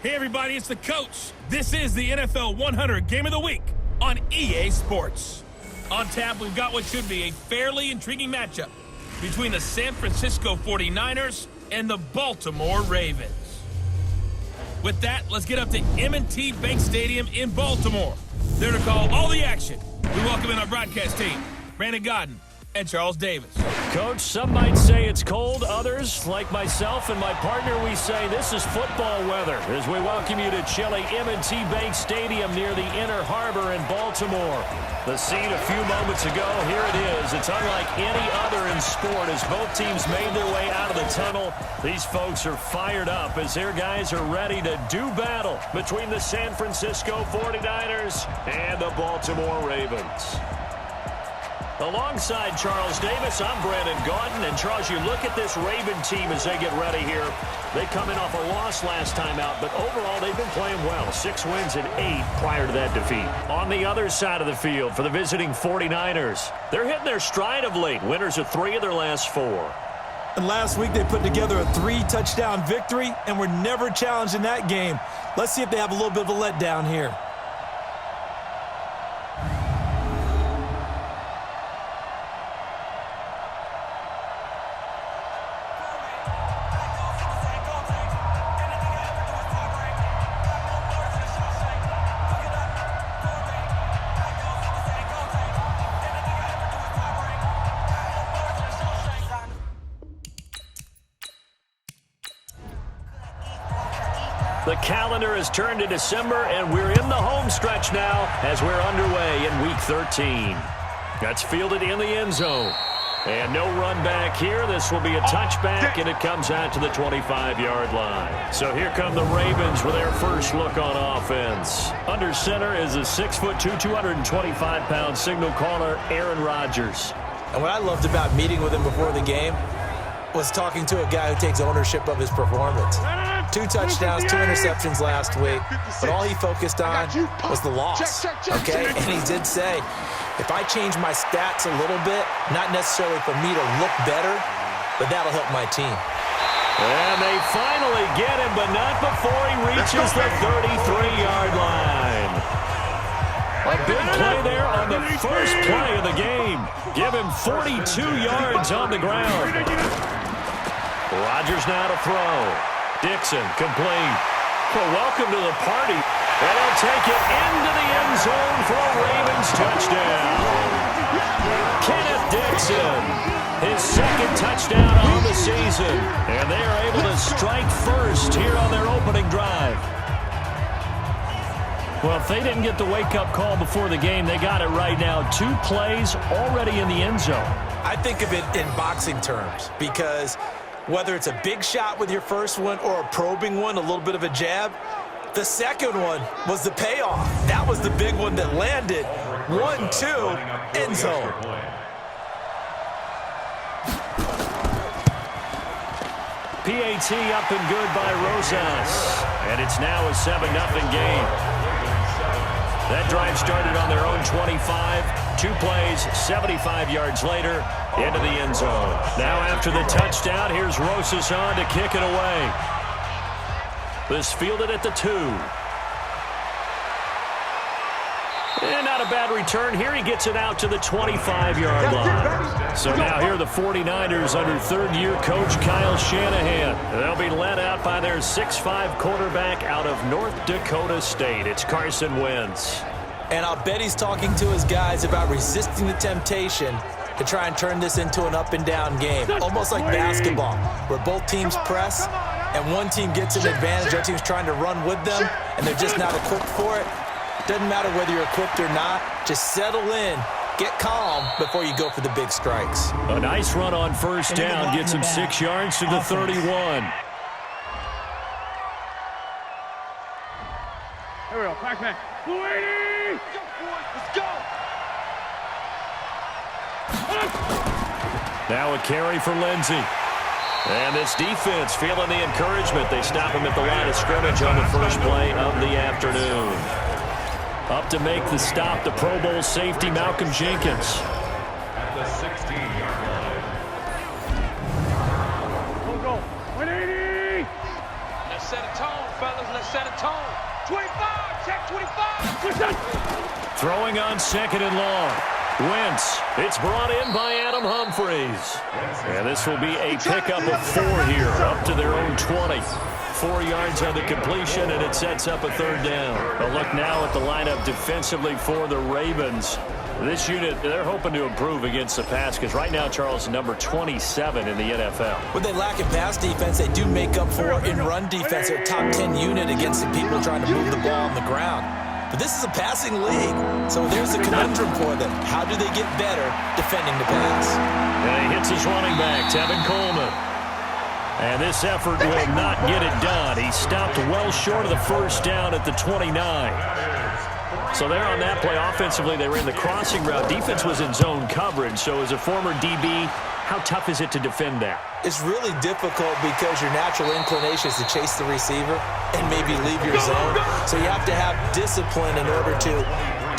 Hey everybody, it's the coach. This is the NFL 100 Game of the Week on EA Sports. On tap, we've got what should be a fairly intriguing matchup between the San Francisco 49ers and the Baltimore Ravens. With that, let's get up to M&T Bank Stadium in Baltimore. There to call all the action, we welcome in our broadcast team, Brandon Godden and Charles Davis. Coach, some might say it's cold. Others, like myself and my partner, we say this is football weather as we welcome you to chilly M&T Bank Stadium near the Inner Harbor in Baltimore. The scene a few moments ago, here it is. It's unlike any other in sport as both teams made their way out of the tunnel. These folks are fired up as their guys are ready to do battle between the San Francisco 49ers and the Baltimore Ravens. Alongside Charles Davis, I'm Brandon Godden. And Charles, you look at this Raven team as they get ready here. They come in off a loss last time out, but overall they've been playing well. 6 wins and 8 prior to that defeat. On the other side of the field for the visiting 49ers, they're hitting their stride of late. Winners of 3 of their last 4. And last week they put together a 3-touchdown victory and were never challenged in that game. Let's see if they have a little bit of a letdown here. The calendar has turned to December, and we're in the home stretch now as we're underway in Week 13. That's fielded in the end zone. And no run back here. This will be a touchback, and it comes out to the 25-yard line. So here come the Ravens with their first look on offense. Under center is a 6'2", 225-pound signal caller, Aaron Rodgers. And what I loved about meeting with him before the game was talking to a guy who takes ownership of his performance. 2 touchdowns, 2 interceptions last week, but all he focused on was the loss, okay? And he did say, if I change my stats a little bit, not necessarily for me to look better, but that'll help my team. And they finally get him, but not before he reaches the 33-yard line. A big play there on the first play of the game. Give him 42 yards on the ground. Rodgers now to throw. Dixon complete. Well, welcome to the party. And he'll take it into the end zone for a Ravens touchdown. Kenneth Dixon, his second touchdown on the season. And they are able to strike first here on their opening drive. Well, if they didn't get the wake-up call before the game, they got it right now. 2 plays already in the end zone. I think of it in boxing terms because whether it's a big shot with your first one or a probing one, a little bit of a jab, the second one was the payoff. That was the big one that landed. 1-2, end zone. PAT up and good by Rosas. And it's now a 7-0 game. That drive started on their own 25. 2 plays, 75 yards later, into the end zone. Now after the touchdown, here's Rosas on to kick it away. This fielded at the 2. And not a bad return. Here he gets it out to the 25-yard line. So now here are the 49ers under third-year coach Kyle Shanahan. They'll be led out by their 6'5" quarterback out of North Dakota State. It's Carson Wentz. And I'll bet he's talking to his guys about resisting the temptation to try and turn this into an up-and-down game. Almost like basketball, where both teams press, and one team gets an advantage, the other team's trying to run with them, and they're just not equipped for it. Doesn't matter whether you're equipped or not. Just settle in, get calm before you go for the big strikes. A nice run on first down gets him 6 yards to the 31. Here we go, back. Let's go! Now a carry for Lindsey. And this defense feeling the encouragement. They stop him at the line of scrimmage on the first play of the afternoon. Up to make the stop, the Pro Bowl safety, Malcolm Jenkins. At the 16-yard line. Go. 180! Let's set a tone, fellas. Let's set a on 2nd and long. Wentz. It's brought in by Adam Humphries. And this will be a pickup of 4 here, up to their own 20. 4 yards on the completion, and it sets up a 3rd down. A look now at the lineup defensively for the Ravens. This unit, they're hoping to improve against the pass because right now, Charles, number 27 in the NFL. When they lack in pass defense, they do make up for in run defense. They're a top 10 unit against the people trying to move the ball on the ground. But this is a passing league, so there's a conundrum for them. How do they get better defending the pass? And he hits his running back, Tevin Coleman. And this effort will not get it done. He stopped well short of the 1st down at the 29. So there on that play, offensively, they ran the crossing route. Defense was in zone coverage. So as a former DB, how tough is it to defend that? It's really difficult because your natural inclination is to chase the receiver and maybe leave your zone. So you have to have discipline in order to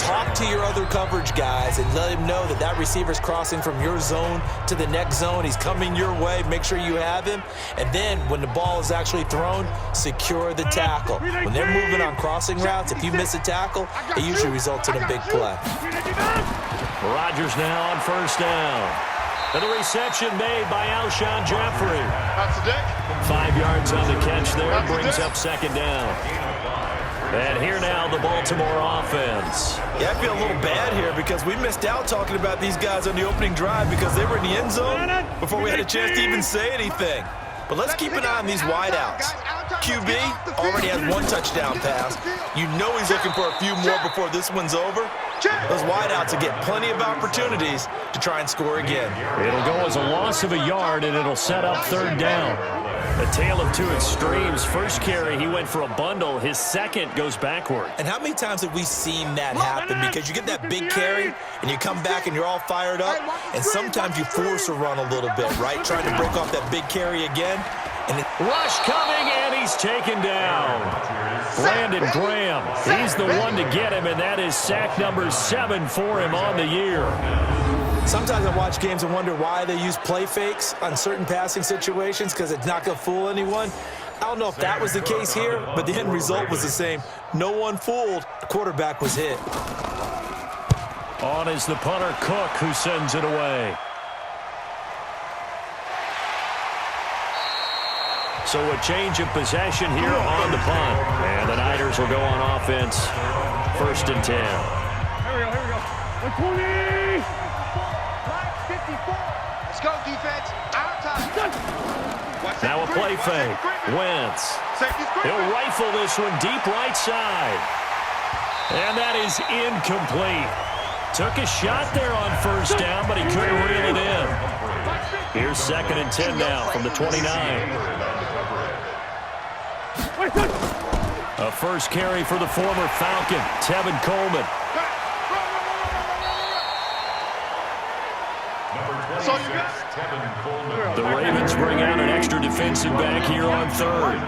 talk to your other coverage guys and let him know that that receiver's crossing from your zone to the next zone. He's coming your way. Make sure you have him. And then when the ball is actually thrown, secure the tackle. When they're moving on crossing routes, if you miss a tackle, it usually results in a big play. Rodgers now on 1st down. And the reception made by Alshon Jeffrey. That's the dick. 5 yards on the catch there, brings up 2nd down. And here now, the Baltimore offense. Yeah, I feel a little bad here because we missed out talking about these guys on the opening drive because they were in the end zone before we had a chance to even say anything. But let's keep an eye on these wideouts. QB already has 1 touchdown pass. You know he's looking for a few more before this one's over. Those wideouts will get plenty of opportunities to try and score again. It'll go as a loss of a yard, and it'll set up 3rd down. A tale of 2 extremes. First carry, he went for a bundle. His second goes backward. And how many times have we seen that happen? Because you get that big carry, and you come back and you're all fired up, and sometimes you force a run a little bit, right? Trying to break off that big carry again. And Rush coming, and he's taken down. Brandon Graham, he's the one to get him, and that is sack number 7 for him on the year. Sometimes I watch games and wonder why they use play fakes on certain passing situations because it's not going to fool anyone. I don't know if that was the case here, but the end result was the same. No one fooled. The quarterback was hit. On is the punter, Cook, who sends it away. So a change of possession here on the punt. And the Niners will go on offense. 1st and 10. Here we go. 120. 54. Let's go, defense. Out time. Now a play fake. Wentz. He'll rifle this one deep right side. And that is incomplete. Took a shot there on 1st down, but he couldn't reel it in. Here's 2nd and 10 now from the 29. A first carry for the former Falcon, Tevin Coleman. The Ravens bring out an extra defensive back here on 3rd.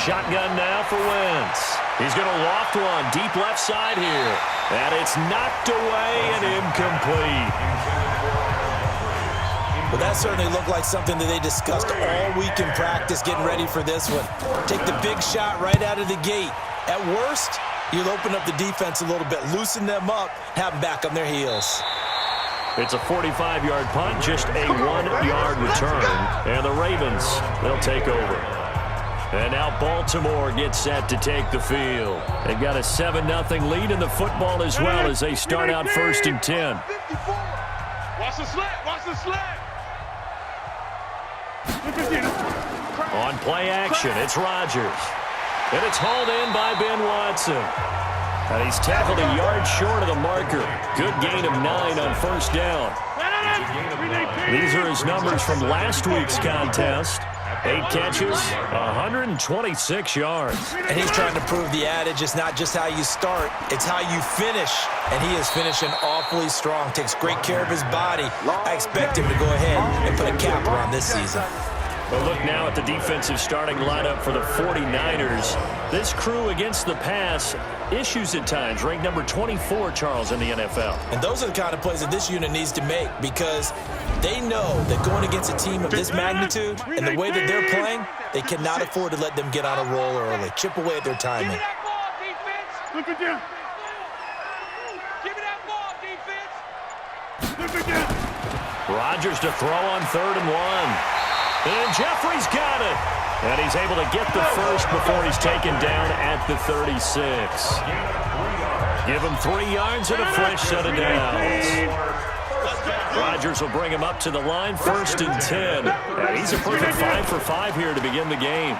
Shotgun now for Wentz. He's going to loft one deep left side here. And it's knocked away and incomplete. Well, that certainly looked like something that they discussed all week in practice, getting ready for this one. Take the big shot right out of the gate. At worst, you'll open up the defense a little bit, loosen them up, have them back on their heels. It's a 45-yard punt, just a 1-yard return. And the Ravens, they'll take over. And now Baltimore gets set to take the field. They've got a 7-0 lead in the football as well as they start out 1st and 10. Watch the slant. Watch the slant. On play action, it's Rodgers. And it's hauled in by Ben Watson. And he's tackled a yard short of the marker. Good gain of 9 on 1st down. These are his numbers from last week's contest. 8 catches, 126 yards. And he's trying to prove the adage, it's not just how you start, it's how you finish. And he is finishing awfully strong, takes great care of his body. I expect him to go ahead and put a capper on this season. Well, look now at the defensive starting lineup for the 49ers. This crew against the pass, issues at times, ranked number 24, Charles, in the NFL. And those are the kind of plays that this unit needs to make because they know that going against a team of this magnitude and the way that they're playing, They cannot afford to let them get on a roll early. Chip away at their timing. Give me that ball, defense. Look again. Give me that ball, defense. Look again. Rodgers to throw on 3rd and 1. And Jeffrey's got it. And he's able to get the first before he's taken down at the 36. Give him 3 yards and a fresh set of downs. Rodgers will bring him up to the line, 1st and 10. And he's a perfect 5 for 5 here to begin the game.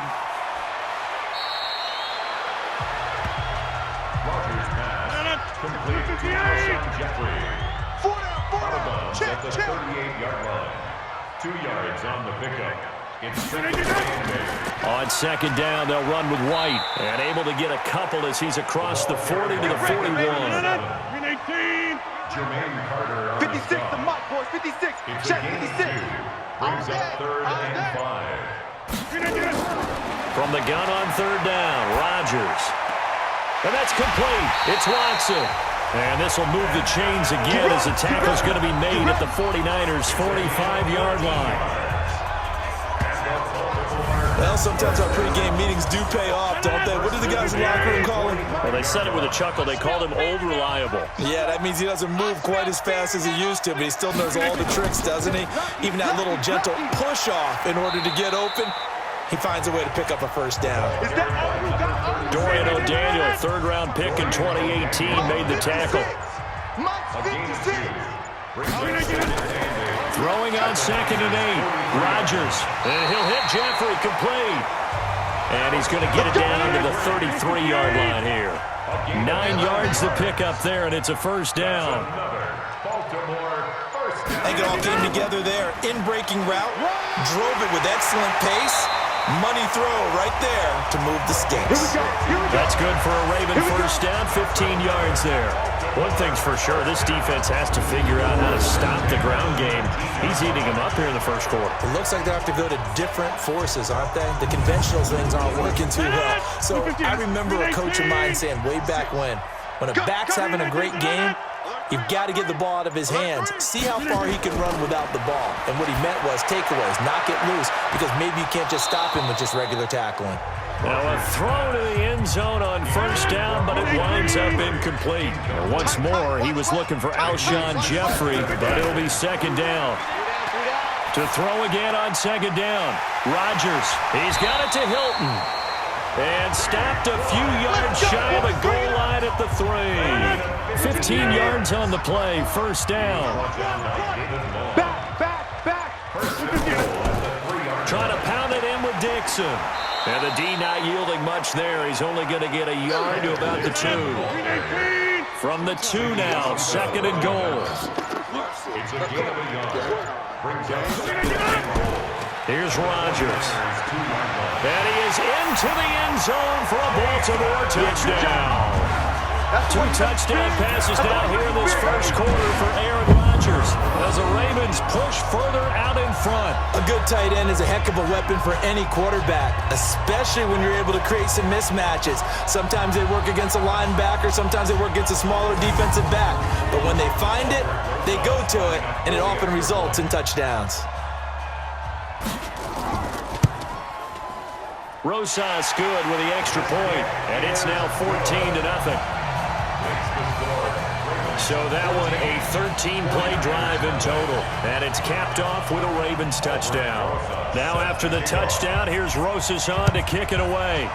Rodgers pass complete to Alshon Jeffrey. Out of bounds at the 38-yard line. 2 yards on the pickup. It's 2nd and 10. On 2nd down, they'll run with White. And able to get a couple as he's across the 40 to the 41. 18. Jermaine Carter on 56, the the mic, boys. 56. It's Check a gain 56. of 2. Brings up 3rd and 5. From the gun on 3rd down, Rodgers. And that's complete. It's Watson. And this will move the chains again as the tackle's going to be made at the 49ers' 45-yard line. Well, sometimes our pregame meetings do pay off, don't they? What do the guys in the locker room call him? Well, they said it with a chuckle. They called him Old Reliable. Yeah, that means he doesn't move quite as fast as he used to, but he still knows all the tricks, doesn't he? Even that little gentle push-off in order to get open, he finds a way to pick up a 1st down. Dorian O'Daniel, 3rd-round pick in 2018, made the tackle. Throwing on 2nd and 8. Rodgers. And he'll hit Jeffrey complete. And he's going to get it down to the 33-yard line here. 9 yards to pick up there, and it's a 1st down. I think it all came together there. In-breaking route, drove it with excellent pace. Money throw right there to move the sticks. That's good for a Raven 1st down, 15 yards there. One thing's for sure, this defense has to figure out how to stop the ground game. He's eating them up here in the 1st quarter. It looks like they have to go to different forces, aren't they? The conventional things aren't working too well. So I remember a coach of mine saying way back when a back's having a great game, you've got to get the ball out of his hands. See how far he can run without the ball. And what he meant was takeaways, knock it loose, because maybe you can't just stop him with just regular tackling. Now a throw to the end zone on 1st down, but it winds up incomplete. And once more, he was looking for Alshon Jeffrey, but it'll be 2nd down. To throw again on 2nd down. Rodgers, he's got it to Hilton. And stopped a few yards shy of the goal line at the 3. 15 yards on the play, 1st down. Back. Trying to pound it in with Dixon. And the D not yielding much there. He's only going to get a yard to about the 2. From the 2 now, 2nd and goal. It's a gain of a yard. Brings up 2nd and goal. Here's Rodgers. And he is into the end zone for a Baltimore touchdown. 2 touchdown passes now here in this 1st quarter for Aaron Rodgers as the Ravens push further out in front. A good tight end is a heck of a weapon for any quarterback, especially when you're able to create some mismatches. Sometimes they work against a linebacker, sometimes they work against a smaller defensive back. But when they find it, they go to it, and it often results in touchdowns. Rosas good with the extra point, and it's now 14-0. So that one a 13-play drive in total, and it's capped off with a Ravens touchdown. Now after the touchdown, here's Rosas on to kick it away.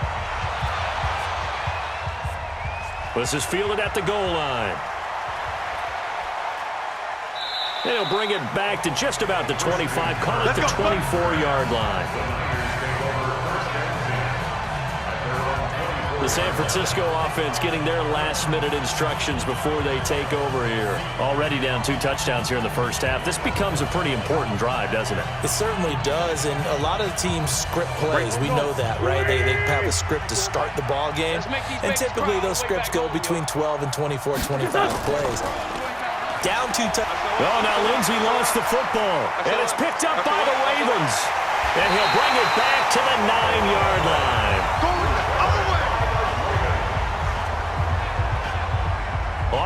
This is fielded at the goal line. And he'll bring it back to just about the 25, call it the 24-yard line. The San Francisco offense getting their last-minute instructions before they take over here. Already down 2 touchdowns here in the 1st half. This becomes a pretty important drive, doesn't it? It certainly does, and a lot of teams script plays. We know that, right? They have a script to start the ball game, and typically those scripts go between 12 and 24, 25 plays. Down 2 touchdowns. Oh, now Lindsey lost the football, and it's picked up by the Ravens. And he'll bring it back to the 9-yard line.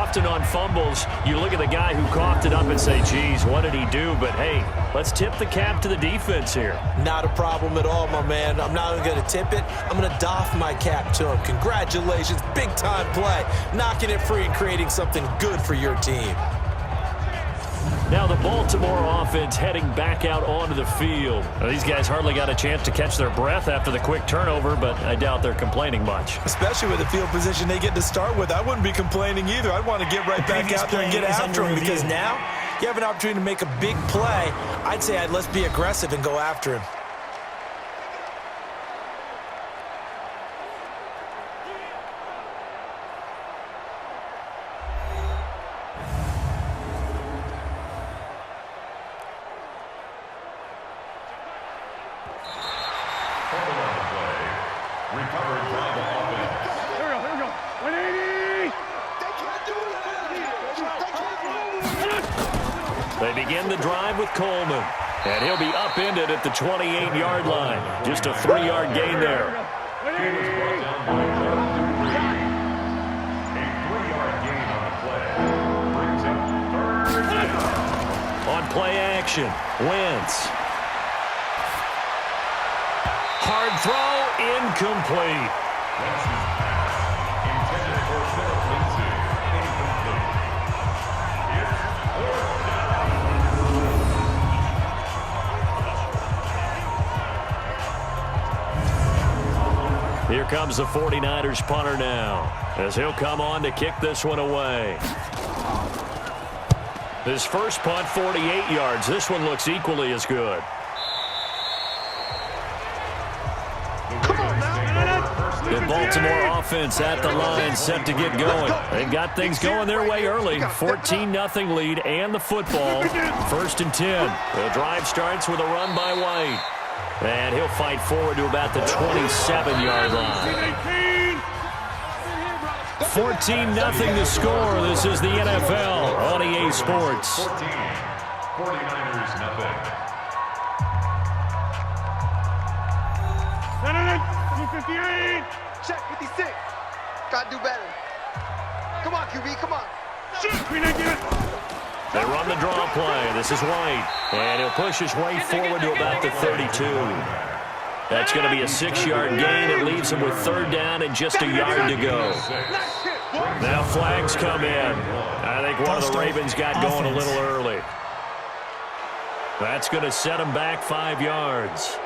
often on fumbles, you look at the guy who coughed it up and say, geez, what did he do? But, hey, let's tip the cap to the defense here. Not a problem at all, my man. I'm not even going to tip it. I'm going to doff my cap to him. Congratulations. Big-time play. Knocking it free and creating something good for your team. Now the Baltimore offense heading back out onto the field. Now, these guys hardly got a chance to catch their breath after the quick turnover, but I doubt they're complaining much. Especially with the field position they get to start with. I wouldn't be complaining either. I'd want to get right back out there and get after him because now you have an opportunity to make a big play. I'd say let's be aggressive and go after him. They begin the drive with Coleman, and he'll be upended at the 28-yard line. Just a 3-yard gain there. He was brought down by a 3-yard gain on the play. Brings up third down. On play action, Wentz. Hard throw, incomplete. Wentz's pass intended for Philip Lindsay. Incomplete. It's fourth down. Here comes the 49ers punter now, as he'll come on to kick this one away. His first punt, 48 yards. This one looks equally as good. The Baltimore offense at the line, set to get going. They've got things going their way early. 14-0 lead and the football. 1st and 10. The drive starts with a run by White. And he'll fight forward to about the 27-yard line. 14-0 the score. This is the NFL on EA Sports. 49ers nothing. 58. Check 56. Gotta do better. Come on, QB, come on. They run the draw play. This is White. And he'll push his way forward to about the 32. That's going to be a 6-yard gain. It leaves him with 3rd down and just a yard to go. Now flags come in. I think one of the Ravens got going a little early. That's going to set him back 5 yards.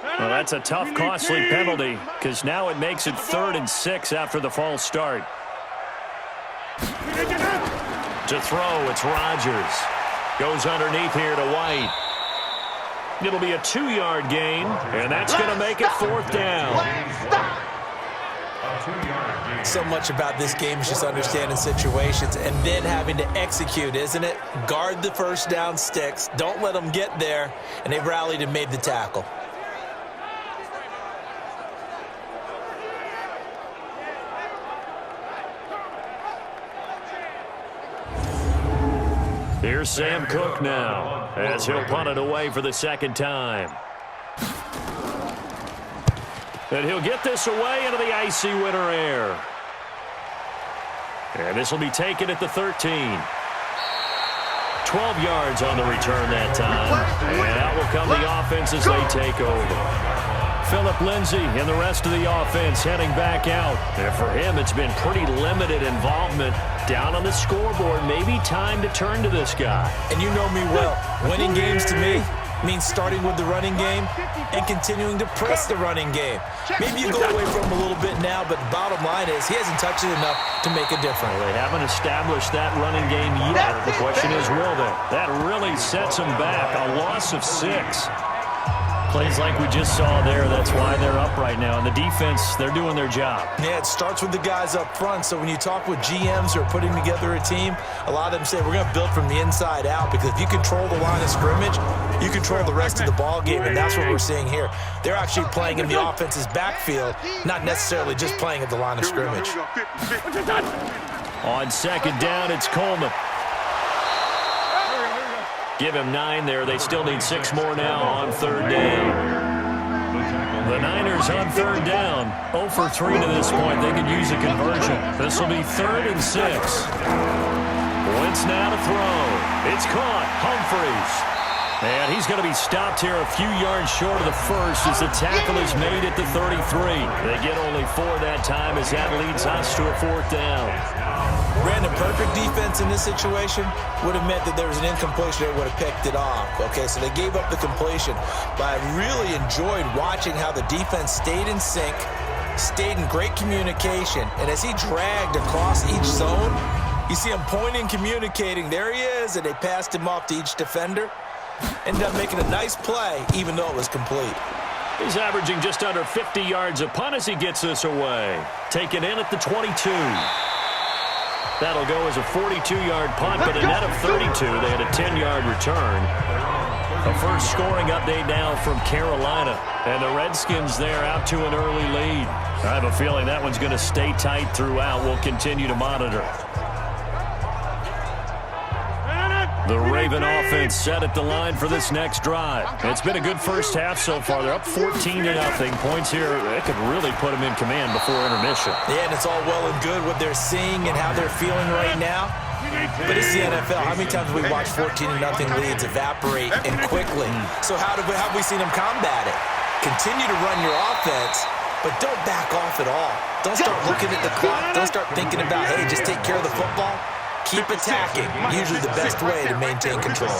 Well, that's a tough, costly penalty because now it makes it 3rd and 6 after the false start. To throw, it's Rodgers. Goes underneath here to White. It'll be a 2-yard gain, and that's going to make it 4th down. So much about this game is just understanding situations and then having to execute, isn't it? Guard the first down sticks. Don't let them get there, and they rallied and made the tackle. Here's Sam Cook now, as he'll punt it away for the 2nd time. And he'll get this away into the icy winter air. And this will be taken at the 13. 12 yards on the return that time. And out will come the offense as they take over. Philip Lindsay and the rest of the offense heading back out. And for him, it's been pretty limited involvement. Down on the scoreboard, maybe time to turn to this guy. And you know me well. Winning games to me means starting with the running game and continuing to press the running game. Maybe you go away from him a little bit now, but bottom line is he hasn't touched it enough to make a difference. Well, they haven't established that running game yet. The question is, will they? That really sets them back. A loss of 6. Plays like we just saw there, that's why they're up right now. And the defense, they're doing their job. Yeah, it starts with the guys up front. So when you talk with GMs who are putting together a team, a lot of them say we're going to build from the inside out, because if you control the line of scrimmage, you control the rest of the ball game, and that's what we're seeing here. They're actually playing in the offense's backfield, not necessarily just playing at the line of scrimmage. On 2nd down, it's Coleman. Give him 9 there. They still need 6 more now on 3rd down. The Niners on third down. 0 for 3 to this point. They could use a conversion. This will be 3rd and 6. Wentz now to throw. It's caught. Humphries. And he's going to be stopped here a few yards short of the first as the tackle is made at the 33. They get only 4 that time as that leads us to a 4th down. Brandon, perfect defense in this situation would have meant that there was an incompletion that would have picked it off. Okay, so they gave up the completion. But I really enjoyed watching how the defense stayed in sync, stayed in great communication. And as he dragged across each zone, you see him pointing, communicating. There he is, and they passed him off to each defender. Ended up making a nice play, even though it was complete. He's averaging just under 50 yards a punt as he gets this away. Taken in at the 22. That'll go as a 42-yard punt, but a net of 32. They had a 10-yard return. A first scoring update now from Carolina. And the Redskins there out to an early lead. I have a feeling that one's going to stay tight throughout. We'll continue to monitor. The Raven offense set at the line for this next drive. It's been a good first half so far. They're up 14-0. Points here, they could really put them in command before intermission. Yeah, and it's all well and good what they're seeing and how they're feeling right now. But it's the NFL. How many times have we watched 14-0 leads evaporate and quickly? So how have we seen them combat it? Continue to run your offense, but don't back off at all. Don't start looking at the clock. Don't start thinking about, hey, just take care of the football. Keep attacking. Usually the best way to maintain control.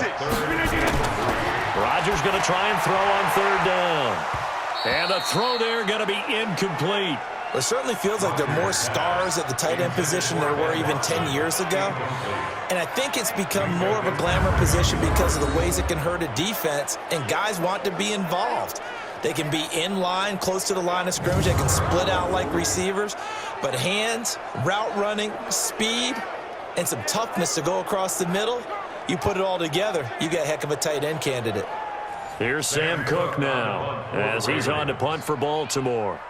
Rodgers going to try and throw on 3rd down. And the throw there going to be incomplete. It certainly feels like there are more stars at the tight end position than there were even 10 years ago. And I think it's become more of a glamour position because of the ways it can hurt a defense, and guys want to be involved. They can be in line, close to the line of scrimmage. They can split out like receivers. But hands, route running, speed, and some toughness to go across the middle, you put it all together, you got a heck of a tight end candidate. Here's Sam Cook now as he's on to punt for Baltimore.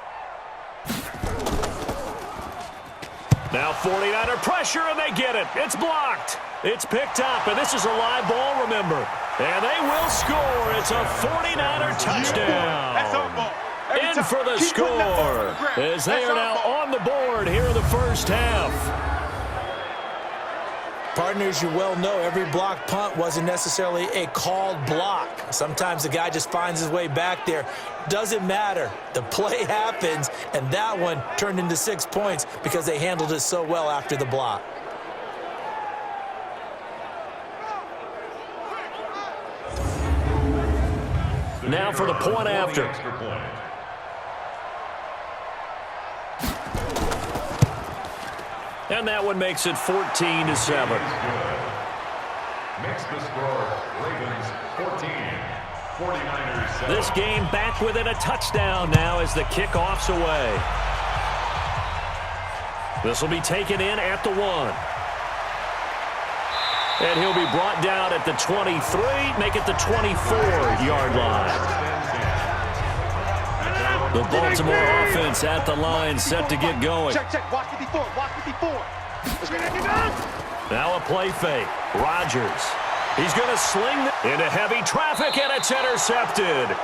Now 49er pressure, and they get it. It's blocked. It's picked up, and this is a live ball, remember. And they will score. It's a 49er touchdown. In for the score as they are now on the board here in the first half. Partners, you well know every block punt wasn't necessarily a called block. Sometimes the guy just finds his way back there. Doesn't matter. The play happens, and that one turned into 6 points because they handled it so well after the block. Now for the point after. And that one makes it 14-7. Makes the score Ravens 14, 49ers 7. This game back within a touchdown now as the kickoff's away. This will be taken in at the 1. And he'll be brought down at the 23, make it the 24-yard line. The Baltimore offense at the line, set to get going. Check. Watch it before. Now a play fake. Rodgers. He's going to sling into heavy traffic, and it's intercepted.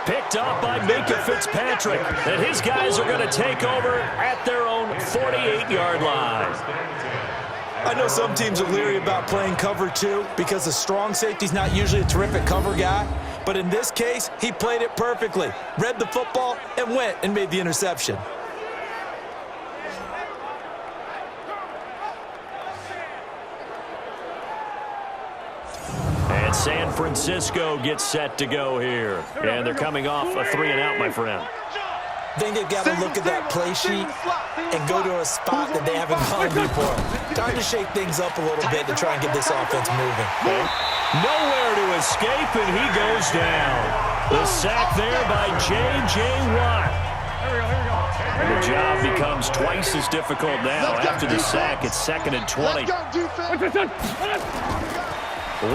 Picked up by Minka Fitzpatrick. And his guys are going to take over at their own 48-yard line. I know some teams are leery about playing cover 2 because the strong safety's not usually a terrific cover guy. But in this case, he played it perfectly. Read the football and went and made the interception. And San Francisco gets set to go here. And they're coming off a 3-and-out, my friend. I think they've got to look at that play sheet and go to a spot that they haven't gone before. Time to shake things up a little bit to try and get this offense moving. Nowhere to escape, and he goes down. The sack there by J.J. Watt. And the job becomes twice as difficult now. After the sack, it's 2nd and 20.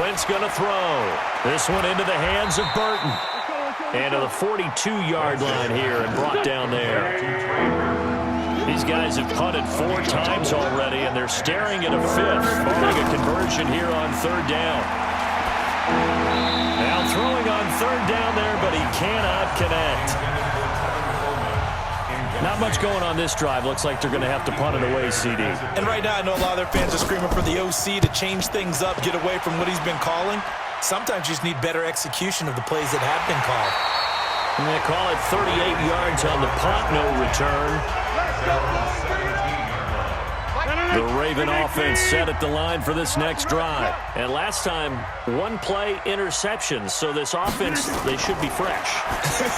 Wentz going to throw. This one into the hands of Burton. And to the 42-yard line here and brought down there. These guys have punted 4 times already, and they're staring at a 5th, barring a conversion here on 3rd down. Now throwing on 3rd down there, but he cannot connect. Not much going on this drive. Looks like they're going to have to punt it away, CD. And right now I know a lot of their fans are screaming for the OC to change things up, get away from what he's been calling. Sometimes you just need better execution of the plays that have been called. And they call it 38 yards on the punt, no return. The Raven offense set at the line for this next drive. And last time, one play interception. So this offense, they should be fresh.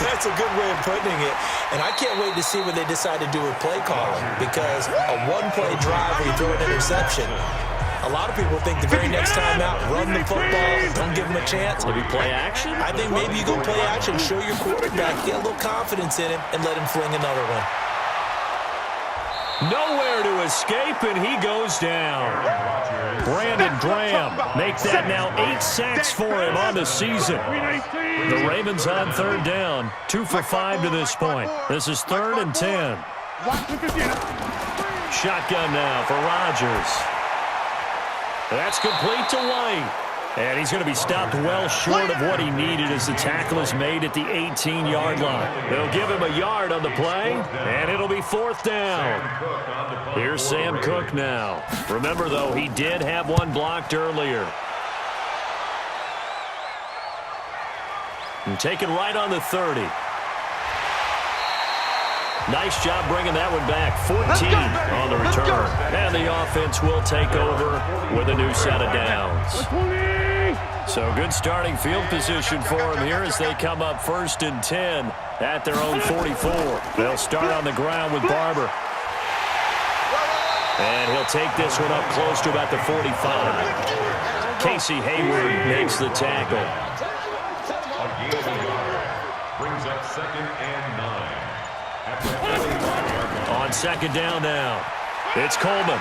That's a good way of putting it. And I can't wait to see what they decide to do with play calling. Because a one-play drive where you throw an interception, a lot of people think the very next time out, run the football, don't give them a chance. Maybe play action? I think maybe you go play action, show your quarterback, get a little confidence in him, and let him fling another one. Nowhere to escape, and he goes down. Brandon Graham make that now 8 sacks for him on the season. The Ravens on third down, 2 for 5 to this point. This is 3rd and 10. Shotgun now for Rodgers. That's complete to White. And he's going to be stopped well short of what he needed as the tackle is made at the 18-yard line. They'll give him a yard on the play, and it'll be 4th down. Here's Sam Cook now. Remember, though, he did have one blocked earlier. And taken right on the 30. Nice job bringing that one back. 14 on the return. And the offense will take over with a new set of downs. So good starting field position for them here as they come up 1st and 10 at their own 44. They'll start on the ground with Barber. And he'll take this one up close to about the 45. Casey Hayward makes the tackle. Brings up 2nd and 9. On 2nd down now, it's Coleman.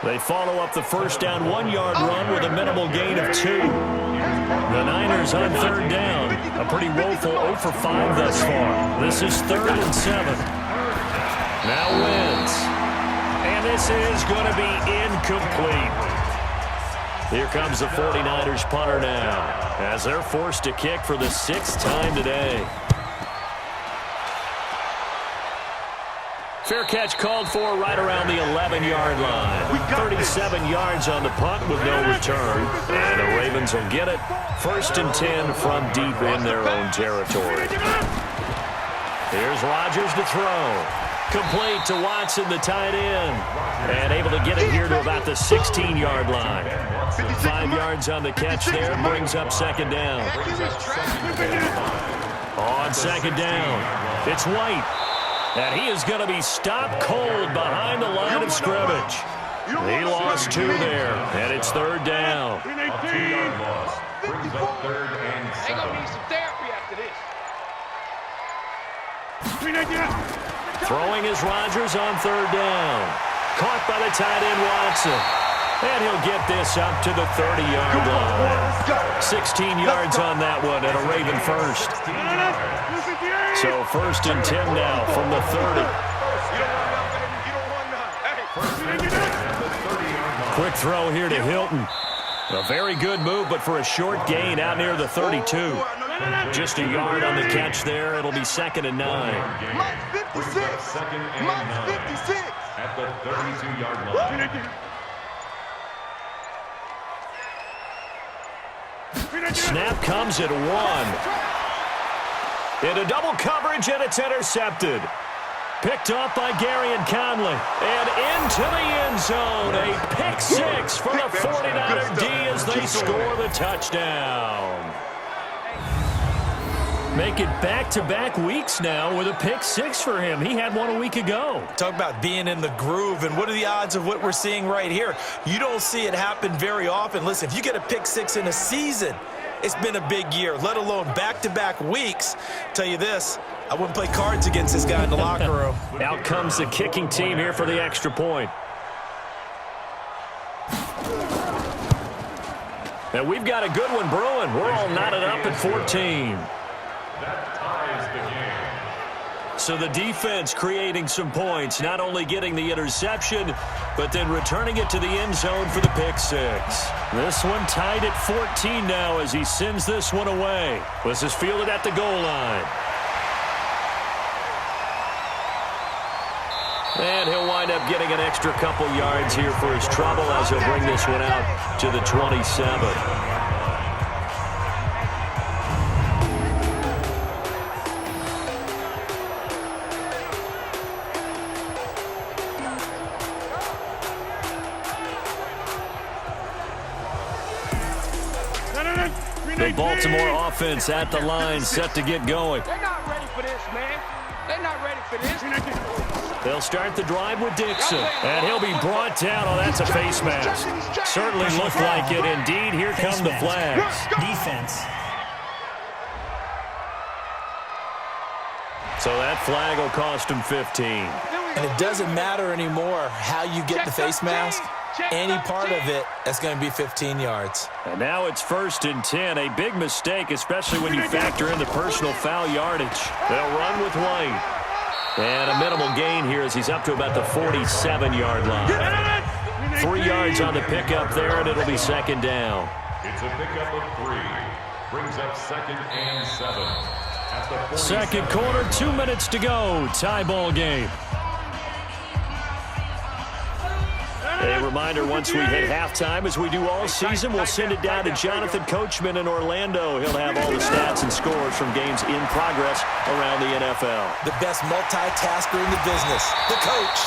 They follow up the first down 1-yard run with a minimal gain of 2. The Niners on 3rd down. A pretty woeful 0 for 5 thus far. This is 3rd and 7. Now wins. And this is going to be incomplete. Here comes the 49ers punter now as they're forced to kick for the 6th time today. Fair catch called for right around the 11-yard line. 37 yards on the punt with no return. And the Ravens will get it. 1st and 10 from deep in their own territory. Here's Rodgers to throw. Complete to Watson, the tight end. And able to get it here to about the 16-yard line. 5 yards on the catch there. Brings up 2nd down. On 2nd down, it's White. And he is going to be stopped cold behind the line of scrimmage. He lost 2 there, and it's 3rd down. A 2-yard loss brings up 3rd and 7. They're going to need some therapy after this. Throwing is Rodgers on 3rd down. Caught by the tight end Watson. And he'll get this up to the 30-yard line. 16 yards on that one and a Raven first. So 1st and 10 now from the 30. Quick throw here to Hilton. A very good move, but for a short gain out near the 32. Just a yard on the catch there. It'll be 2nd and 9. Mike 56. Mike 56. At the 32-yard line. Snap comes at 1. Into double coverage, and it's intercepted. Picked off by Gary and Conley. And into the end zone. A pick 6 for the 49er D as they score the touchdown. Make it back-to-back weeks now with a pick 6 for him. He had one a week ago. Talk about being in the groove, and what are the odds of what we're seeing right here? You don't see it happen very often. Listen, if you get a pick 6 in a season, it's been a big year, let alone back-to-back weeks. Tell you this, I wouldn't play cards against this guy in the locker room. Out comes the kicking team here for the extra point. And we've got a good one brewing. We're all knotted up at 14. That ties the game. So the defense creating some points, not only getting the interception, but then returning it to the end zone for the pick 6. This one tied at 14 now as he sends this one away. This is fielded at the goal line. And he'll wind up getting an extra couple yards here for his trouble as he'll bring this one out to the 27. The Baltimore offense at the line, set to get going. They're not ready for this, man. They're not ready for this. They'll start the drive with Dixon, and he'll be brought down. Oh, that's a face mask. Certainly looked like it. Indeed, here come the flags. Defense. So that flag will cost him 15. And it doesn't matter anymore how you get the face mask. Any part of it, that's going to be 15 yards. And now it's 1st and 10. A big mistake, especially when you factor in the personal foul yardage. They'll run with White. And a minimal gain here as he's up to about the 47-yard line. 3 yards on the pickup there, and it'll be 2nd down. It's a pickup of 3. Brings up 2nd and 7. At the 2nd quarter, 2 minutes to go. Tie ball game. A reminder, once we hit halftime, as we do all season, we'll send it down to Jonathan Coachman in Orlando. He'll have all the stats and scores from games in progress around the NFL. The best multitasker in the business, the coach.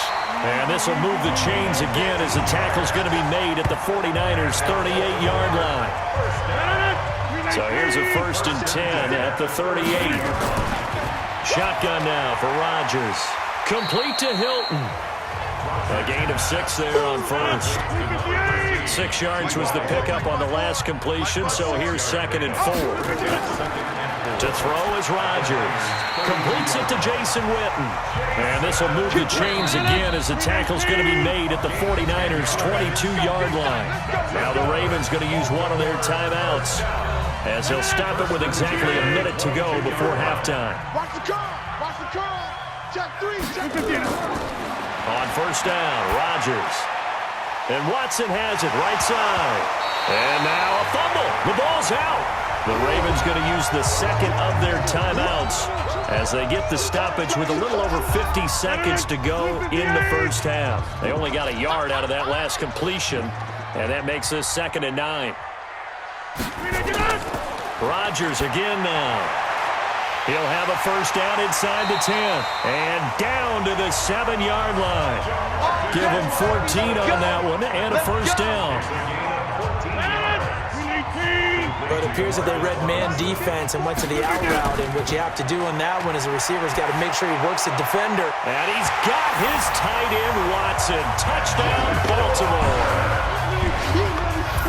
And this will move the chains again as the tackle's going to be made at the 49ers' 38-yard line. So here's a 1st and 10 at the 38. Shotgun now for Rodgers. Complete to Hilton. A gain of 6 there on 1st. 6 yards was the pickup on the last completion, so here's 2nd and 4. To throw is Rodgers. Completes it to Jason Witten. And this will move the chains again as the tackle's going to be made at the 49ers' 22-yard line. Now the Ravens going to use one of their timeouts as they'll stop it with exactly a minute to go before halftime. Watch the curl. Watch the curl. Check 3. Check 3. On 1st down, Rodgers. And Watson has it right side. And now a fumble. The ball's out. The Ravens going to use the 2nd of their timeouts as they get the stoppage with a little over 50 seconds to go in the 1st half. They only got a yard out of that last completion, and that makes this 2nd and 9. Rodgers again now. He'll have a 1st down inside the 10. And down to the 7-yard line. Give him 14 on that one and a 1st down. But it appears that they read man defense and went to the out route, and what you have to do on that one is the receiver's got to make sure he works the defender. And he's got his tight end, Watson. Touchdown, Baltimore.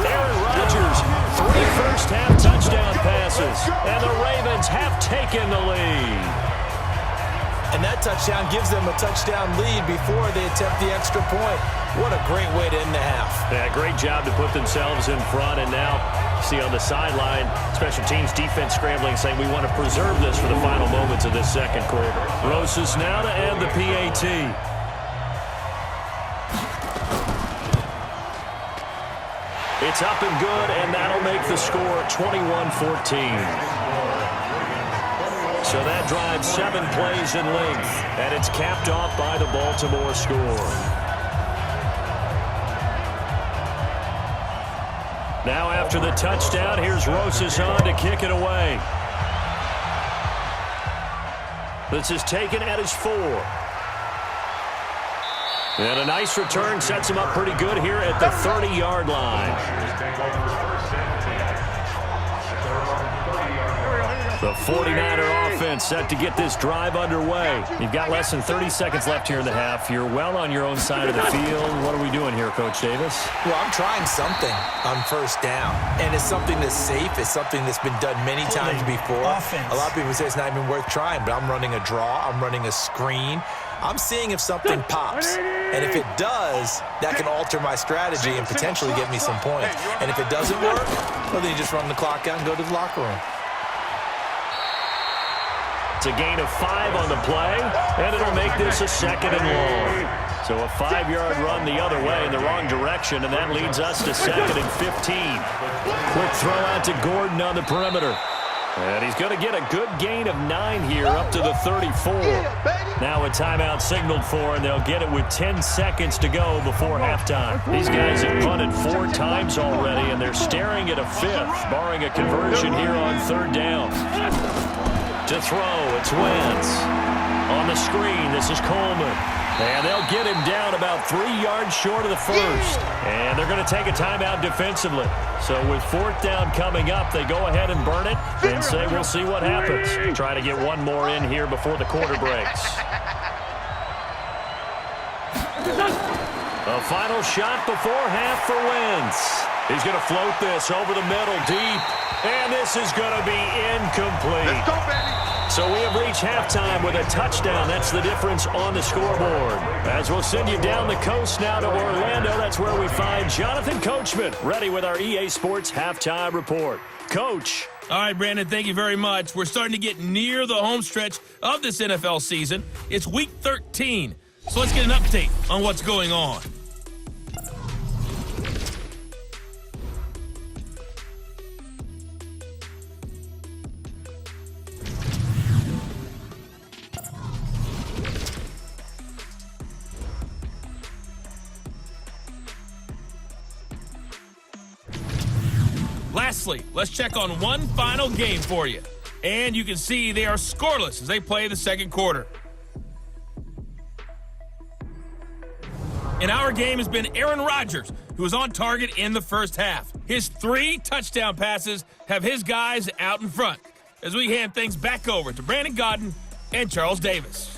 Aaron Rodgers, 3 first-half touchdown passes, and the Ravens have taken the lead. And that touchdown gives them a touchdown lead before they attempt the extra point. What a great way to end the half. Yeah, great job to put themselves in front, and now see on the sideline, special teams defense scrambling, saying we want to preserve this for the final moments of this 2nd quarter. Rosas now to end the PAT. It's up and good, and that'll make the score 21-14. So that drives 7 plays in length, and it's capped off by the Baltimore score. Now after the touchdown, here's Rosas on to kick it away. This is taken at his 4. And a nice return sets him up pretty good here at the 30-yard line. The 49er offense set to get this drive underway. You've got less than 30 seconds left here in the half. You're well on your own side of the field. What are we doing here, Coach Davis? Well, I'm trying something on 1st down. And it's something that's safe. It's something that's been done many times before. A lot of people say it's not even worth trying, but I'm running a draw. I'm running a screen. I'm seeing if something pops. And if it does, that can alter my strategy and potentially get me some points. And if it doesn't work, well, then you just run the clock out and go to the locker room. It's a gain of 5 on the play, and it'll make this a 2nd and long. So a 5-yard run the other way in the wrong direction, and that leads us to 2nd and 15. Quick throw out to Gordon on the perimeter. And he's going to get a good gain of 9 here up to the 34. Now a timeout signaled for, and they'll get it with 10 seconds to go before halftime. These guys have punted 4 times already, and they're staring at a 5th, barring a conversion here on 3rd down. To throw, it's Wentz. On the screen, this is Coleman. And they'll get him down about 3 yards short of the first. And they're going to take a timeout defensively. So with 4th down coming up, they go ahead and burn it and say we'll see what happens. Try to get one more in here before the quarter breaks. A final shot before half for Wentz. He's going to float this over the middle deep. And this is going to be incomplete. Let's go, baby. So we have reached halftime with a touchdown. That's the difference on the scoreboard. As we'll send you down the coast now to Orlando, that's where we find Jonathan Coachman, ready with our EA Sports Halftime Report. Coach. All right, Brandon, thank you very much. We're starting to get near the home stretch of this NFL season. It's Week 13, so let's get an update on what's going on. Lastly, let's check on one final game for you. And you can see they are scoreless as they play the second quarter. And our game has been Aaron Rodgers, who was on target in the first half. His 3 touchdown passes have his guys out in front as we hand things back over to Brandon Godden and Charles Davis.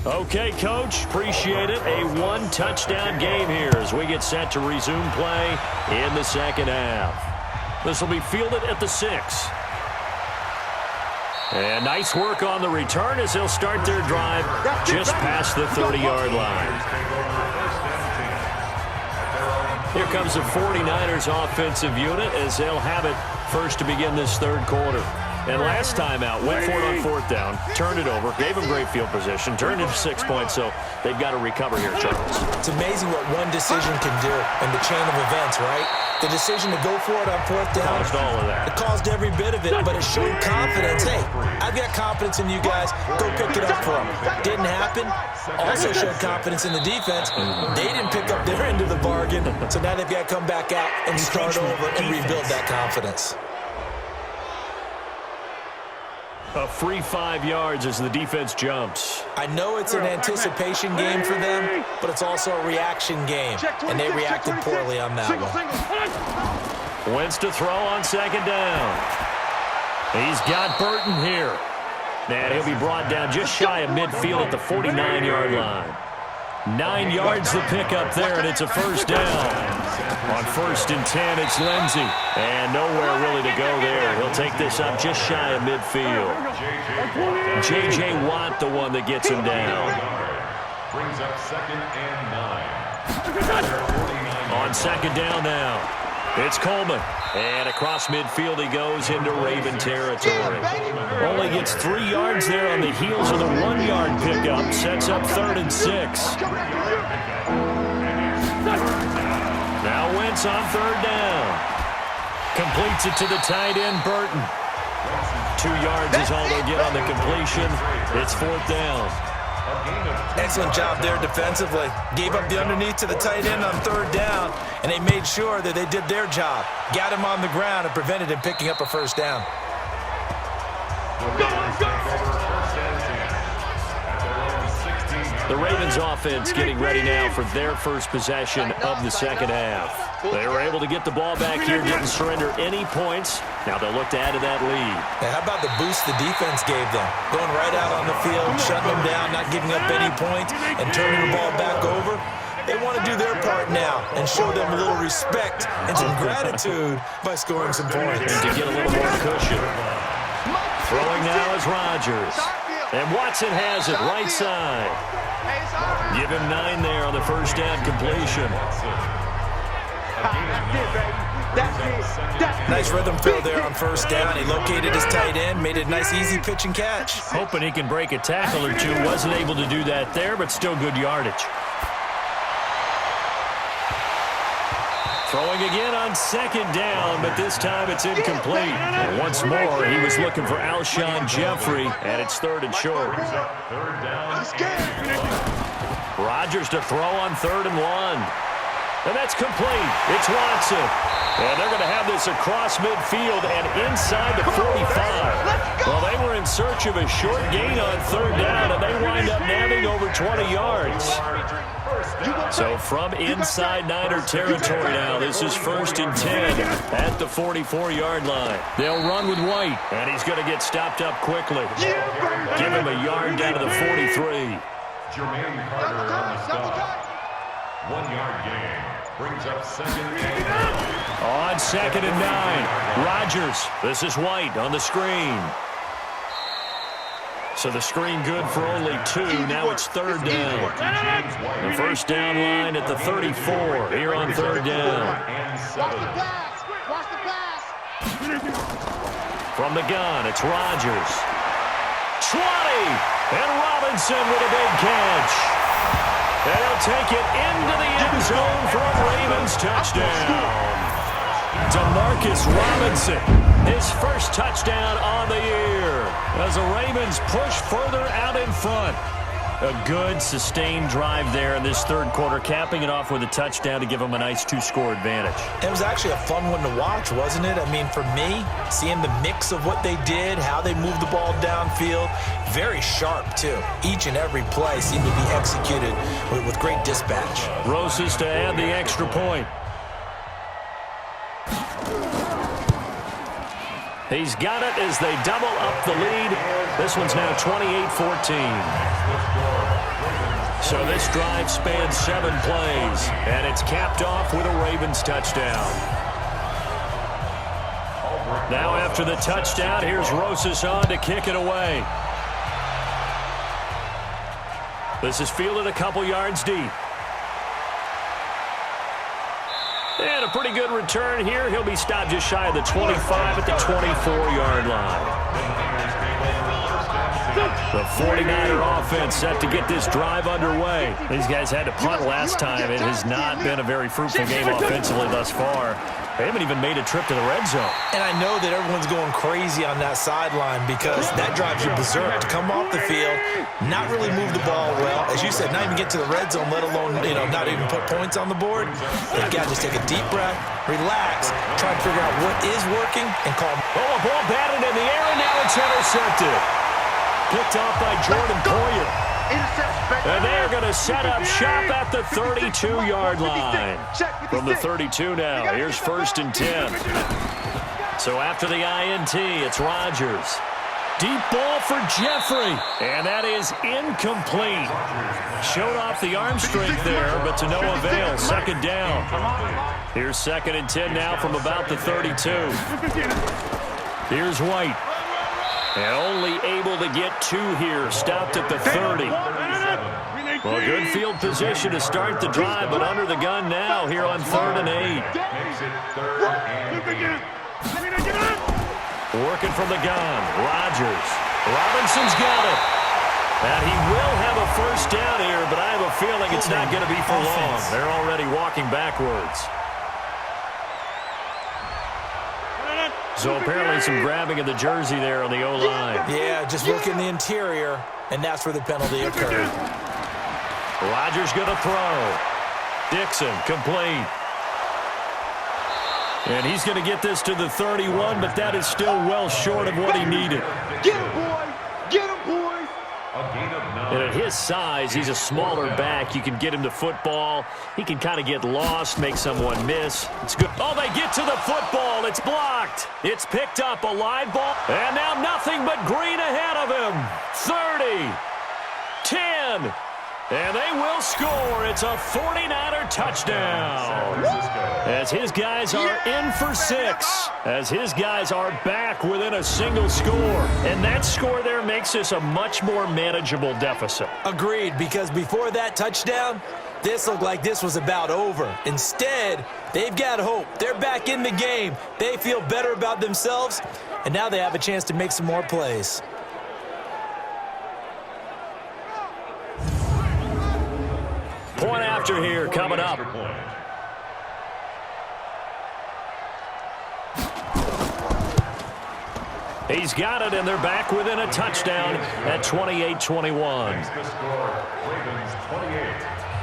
Okay, Coach, appreciate it. A 1-touchdown game here as we get set to resume play in the second half. This will be fielded at the 6. And nice work on the return as they'll start their drive just past the 30-yard line. Here comes the 49ers offensive unit as they'll have it first to begin this third quarter. And last time out, went for it on 4th down, turned it over, gave them great field position, turned it to 6 points, so they've got to recover here, Charles. It's amazing what one decision can do in the chain of events, right? The decision to go for it on 4th down. Caused all of that. It caused every bit of it, but it showed confidence. Hey, I've got confidence in you guys. Go pick it up for them. Didn't happen. Also showed confidence in the defense. They didn't pick up their end of the bargain, so now they've got to come back out and start over and rebuild that confidence. A free 5 yards as the defense jumps. I know it's an anticipation game for them, but it's also a reaction game, and they reacted poorly on that one. Wentz to throw on 2nd down. He's got Burton here. And he'll be brought down just shy of midfield at the 49-yard line. 9 yards to pick up there, and it's a first down. On 1st and 10, it's Lindsey. And nowhere really to go there. He'll take this up just shy of midfield. J.J. Watt, the one that gets him down. Brings up 2nd and 9. On 2nd down now. It's Coleman. And across midfield he goes into Raven territory. Only gets 3 yards there on the heels of the 1-yard pickup. Sets up 3rd and 6. Now Wentz on 3rd down. Completes it to the tight end, Burton. 2 yards is all they'll get on the completion. It's 4th down. Excellent job there defensively. Gave up the underneath to the tight end on 3rd down, and they made sure that they did their job. Got him on the ground and prevented him picking up a first down. The Ravens offense getting ready now for their first possession of the second half. They were able to get the ball back here, didn't surrender any points. Now they'll look to add to that lead. Hey, how about the boost the defense gave them? Going right out on the field, shutting them down, not giving up any points, and turning the ball back over. They want to do their part now and show them a little respect and some gratitude by scoring some points. And to get a little more cushion. Throwing now is Rodgers. And Watson has it right side. Give him 9 there on the first down completion. Nice rhythm throw there on first down. He located his tight end, made it a nice, easy pitch and catch. Hoping he can break a tackle or two. Wasn't able to do that there, but still good yardage. Throwing again on second down, but this time it's incomplete. And once more, he was looking for Alshon Jeffrey, and it's third and short. Rodgers to throw on 3rd and 1. And that's complete. It's Watson. And they're going to have this across midfield and inside the 45. Well, they were in search of a short gain on 3rd down, and they wind up nabbing over 20 yards. So from inside Niner territory now, this is 1st and 10 at the 44-yard line. They'll run with White, and he's going to get stopped up quickly. Give him a yard down to the 43. Jermaine Carter on the stop. 1-yard gain. Brings up 2nd and 9. On 2nd and 9. Rodgers. This is White on the screen. So the screen good for only 2. Now it's 3rd down. The first down line at the 34 here on 3rd down. Watch the pass. From the gun, it's Rodgers. 20. And Robinson with a big catch. And he'll take it into the end zone for a Ravens touchdown. Demarcus Robinson, his first touchdown on the year as the Ravens push further out in front. A good, sustained drive there in this 3rd quarter, capping it off with a touchdown to give them a nice 2-score advantage. It was actually a fun one to watch, wasn't it? I mean, for me, seeing the mix of what they did, how they moved the ball downfield, very sharp, too. Each and every play seemed to be executed with great dispatch. Rosas to add the extra point. He's got it as they double up the lead. This one's now 28-14. So this drive spans 7 plays, and it's capped off with a Ravens touchdown. Now after the touchdown, here's Rosas on to kick it away. This is fielded a couple yards deep. And a pretty good return here. He'll be stopped just shy of the 25 at the 24-yard line. The 49er offense set to get this drive underway. These guys had to punt last time. It has not been a very fruitful game offensively thus far. They haven't even made a trip to the red zone. And I know that everyone's going crazy on that sideline because that drives you berserk. To come off the field, not really move the ball well. As you said, not even get to the red zone, let alone, not even put points on the board. They've got to just take a deep breath, relax, try to figure out what is working, and call. Oh, a ball batted in the air, and now it's intercepted. Picked off by Jordan Poyer. And they're going to set up shop at the 32-yard line. From the 32 now, here's 1st and 10. So after the INT, it's Rodgers. Deep ball for Jeffrey. And that is incomplete. Showed off the arm strength there, but to no avail. 2nd down. Here's 2nd and 10 now from about the 32. Here's White. And only able to get 2 here. Stopped at the 30. Well, good field position to start the drive, but under the gun now here on 3rd and 8. Working from the gun. Rodgers. Robinson's got it. And he will have a first down here, but I have a feeling it's not going to be for long. They're already walking backwards. So apparently some grabbing of the jersey there on the O-line. Yeah, just look in the interior, and that's where the penalty occurred. Rodgers going to throw. Dixon complete. And he's going to get this to the 31, but that is still well short of what he needed. Get him, boy! Get him, boys! And at his size, he's a smaller back. You can get him to football. He can kind of get lost, make someone miss. It's good. Oh, they get to the football. It's blocked. It's picked up, a live ball. And now nothing but green ahead of him. 30, 10, And they will score. It's a 49er touchdown. As his guys are in for 6. As his guys are back within a single score. And that score there makes this a much more manageable deficit. Agreed, because before that touchdown, this looked like this was about over. Instead, they've got hope. They're back in the game. They feel better about themselves, and now they have a chance to make some more plays. Point after here coming up. He's got it, and they're back within a touchdown at 28-21.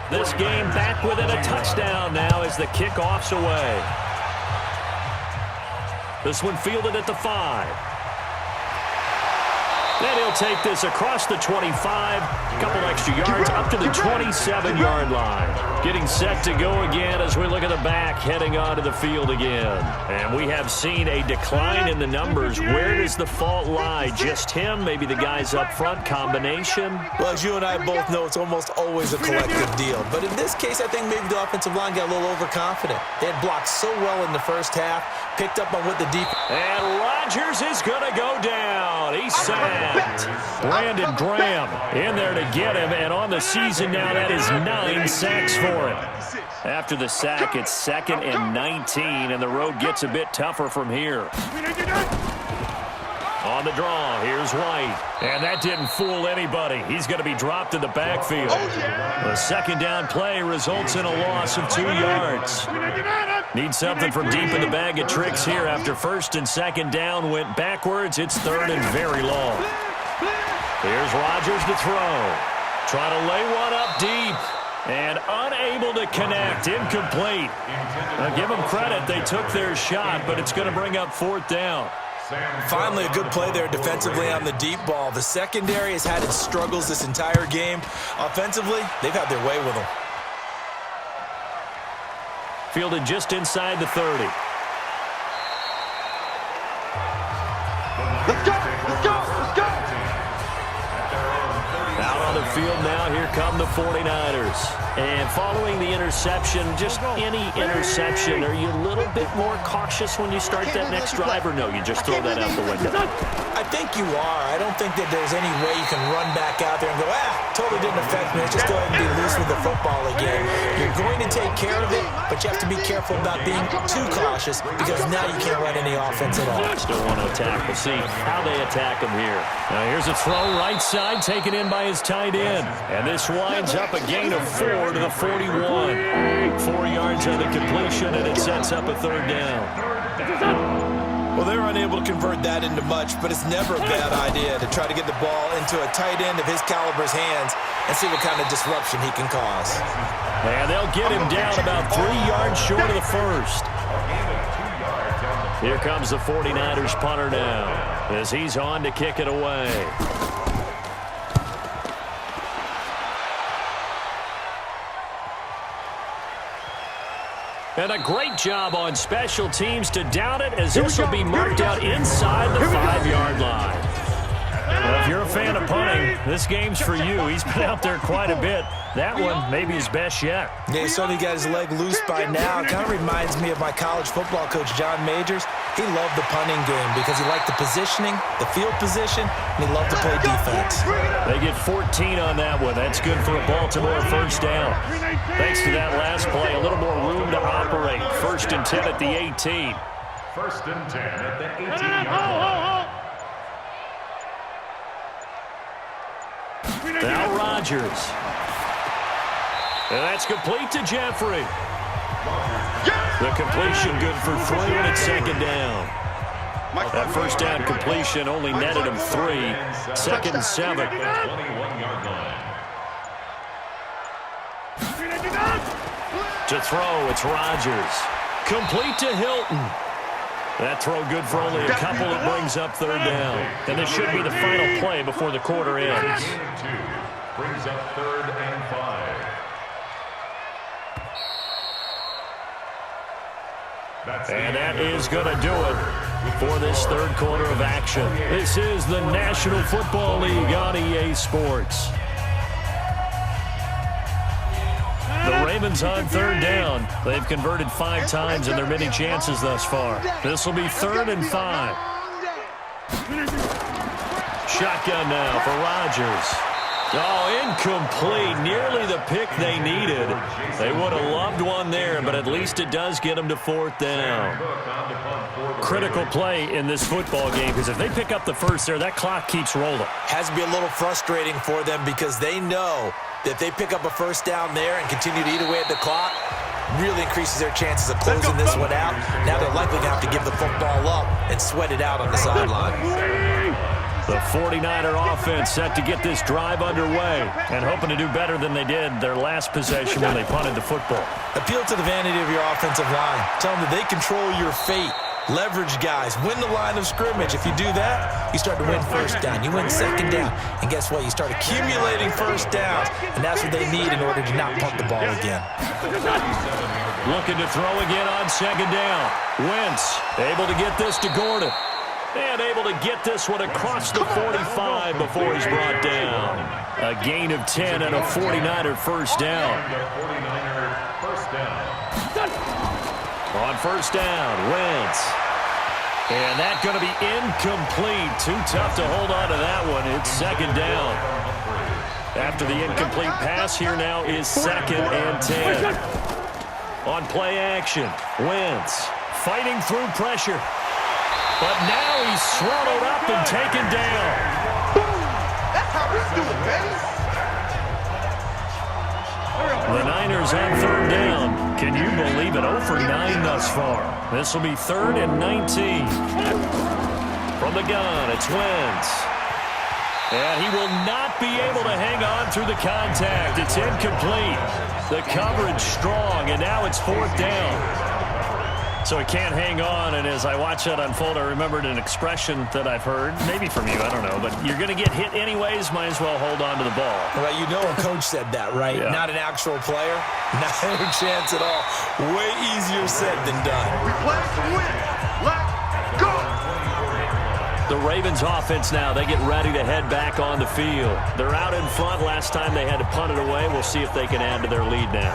This game back within a touchdown now as the kickoff's away. This one fielded at the 5. Then he'll take this across the 25, a couple extra yards, up to the 27-yard line. Getting set to go again as we look at the back, heading onto the field again. And we have seen a decline in the numbers. Where does the fault lie? Just him? Maybe the guys up front? Combination? Well, as you and I both know, it's almost always a collective deal. But in this case, I think maybe the offensive line got a little overconfident. They had blocked so well in the first half, picked up on what the defense... And Rodgers is going to go down. He's sacked. Brandon Graham in there to get him, and on the season now, that is 9 sacks for him. After the sack, it's 2nd and 19, and the road gets a bit tougher from here. On the draw, here's White. And that didn't fool anybody. He's going to be dropped in the backfield. The second down play results in a loss of 2 yards. Need something from deep in the bag of tricks here. After first and second down went backwards, it's 3rd and very long. Here's Rodgers to throw. Trying to lay one up deep. And unable to connect. Incomplete. Now, give them credit. They took their shot, but it's going to bring up 4th down. Finally, a good play there defensively on the deep ball. The secondary has had its struggles this entire game. Offensively, they've had their way with them. Fielded just inside the 30. Let's go! Let's go! Let's go! Out on the field now, here come the 49ers. And following the interception, just any interception, are you a little bit more cautious when you start that next drive, or no, you just throw that out the window? I think you are. I don't think that there's any way you can run back out there and go, totally didn't affect me. Let's just go ahead and be loose with the football again. You're going to take care of it, but you have to be careful about being too cautious because now you can't run any offense at all. Still want to attack. We'll see how they attack him here. Now here's a throw right side, taken in by his tight end. And this winds up a gain of 4 to the 41. 4 yards on the completion, and it sets up a 3rd down. Well, they're unable to convert that into much, but it's never a bad idea to try to get the ball into a tight end of his caliber's hands and see what kind of disruption he can cause. And they'll get him down about 3 yards short of the first. Here comes the 49ers punter now as he's on to kick it away. And a great job on special teams to down it, as this will be marked out inside the 5-yard line. Well, if you're a fan of punting, this game's for you. He's been out there quite a bit. That one maybe his best yet. Yeah, he's certainly got his leg loose by now. It kind of reminds me of my college football coach, John Majors. He loved the punting game because he liked the positioning, the field position, and he loved to play defense. They get 14 on that one. That's good for a Baltimore first down. Thanks to that last play, a little more room to operate. 1st and 10 at the 18. 1st and 10 at the 18-yard line. Now Rodgers. And that's complete to Jeffrey. The completion good for 3, and it's 2nd down. That first down completion only netted him 3. 2nd and 7. 21-yard line. To throw, it's Rodgers. Complete to Hilton. That throw good for only a couple. It brings up 3rd down. And this should be the final play before the quarter ends. Brings up 3rd and 5. And that is going to do it for this 3rd quarter of action. This is the National Football League on EA Sports. Ravens on third down. They've converted 5 times in their many chances thus far. This will be 3rd and 5. Shotgun now for Rodgers. Oh, incomplete. Nearly the pick they needed. They would have loved one there, but at least it does get them to 4th down. Critical play in this football game, because if they pick up the first there, that clock keeps rolling. Has to be a little frustrating for them because they know that if they pick up a first down there and continue to eat away at the clock, really increases their chances of closing this one out. Now they're likely going to have to give the football up and sweat it out on the sideline. The 49er offense set to get this drive underway and hoping to do better than they did their last possession when they punted the football. Appeal to the vanity of your offensive line. Tell them that they control your fate. Leverage guys. Win the line of scrimmage. If you do that, you start to win first down. You win second down. And guess what? You start accumulating first downs. And that's what they need in order to not punt the ball again. Looking to throw again on second down. Wentz able to get this to Gordon. And able to get this one across the 45 before he's brought down. A gain of 10 and a 49er first down. On first down, Wentz. And that's going to be incomplete. Too tough to hold on to that one. It's second down. After the incomplete pass, here now is 2nd and 10. On play action, Wentz fighting through pressure. But now he's swallowed up and taken down. That's how we do it, baby. The Niners on third down. Can you believe it? 0 for 9 thus far. This will be 3rd and 19. From the gun, it's Wentz. And he will not be able to hang on through the contact. It's incomplete. The coverage strong, and now it's 4th down. So he can't hang on, and as I watch that unfold, I remembered an expression that I've heard, maybe from you, I don't know, but you're going to get hit anyways, might as well hold on to the ball. Well, you know a coach said that, right? Yeah. Not an actual player. Not a chance at all. Way easier said than done. We play to win. Let's go. The Ravens offense now, they get ready to head back on the field. They're out in front. Last time they had to punt it away. We'll see if they can add to their lead now.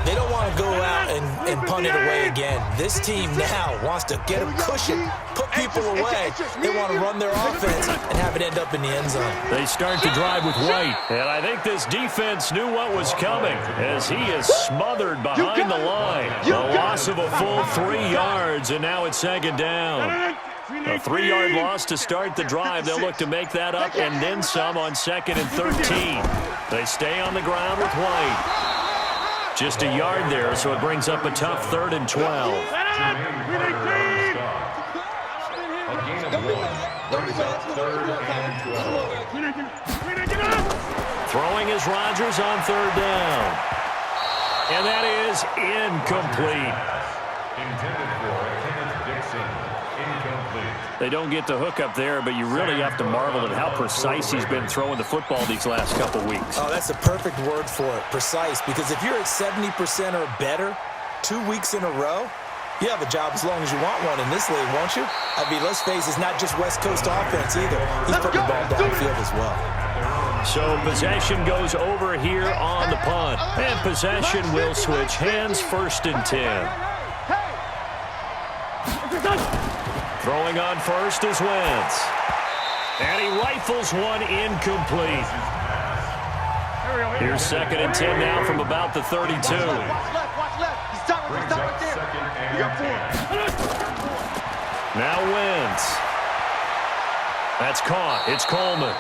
They don't want to go out and punt it away again. This team now wants to get a cushion, put people away. They want to run their offense and have it end up in the end zone. They start to drive with White. And I think this defense knew what was coming as he is smothered behind the line. The loss of a full 3 yards, and now it's 2nd down. A 3-yard loss to start the drive. They'll look to make that up and then some on 2nd and 13. They stay on the ground with White. Just a yard there, so it brings up a tough 3rd and 12. Throwing is Rodgers on 3rd down. And that is incomplete. Intended for Kenneth Dixon. Incomplete. They don't get the hook up there, but you really have to marvel at how precise he's been throwing the football these last couple weeks. Oh, that's the perfect word for it, precise, because if you're at 70% or better 2 weeks in a row, you have a job as long as you want one in this league, won't you? I mean, let's face it, it's not just West Coast offense either. He's putting the ball downfield as well. So possession goes over here on the punt. And possession will switch hands, 1st and 10. Throwing on first is Wentz. And he rifles one incomplete. Here's 2nd and 10 now from about the 32. Watch left. He's stopping right there. We got 4. Now Wentz. That's caught. It's Coleman.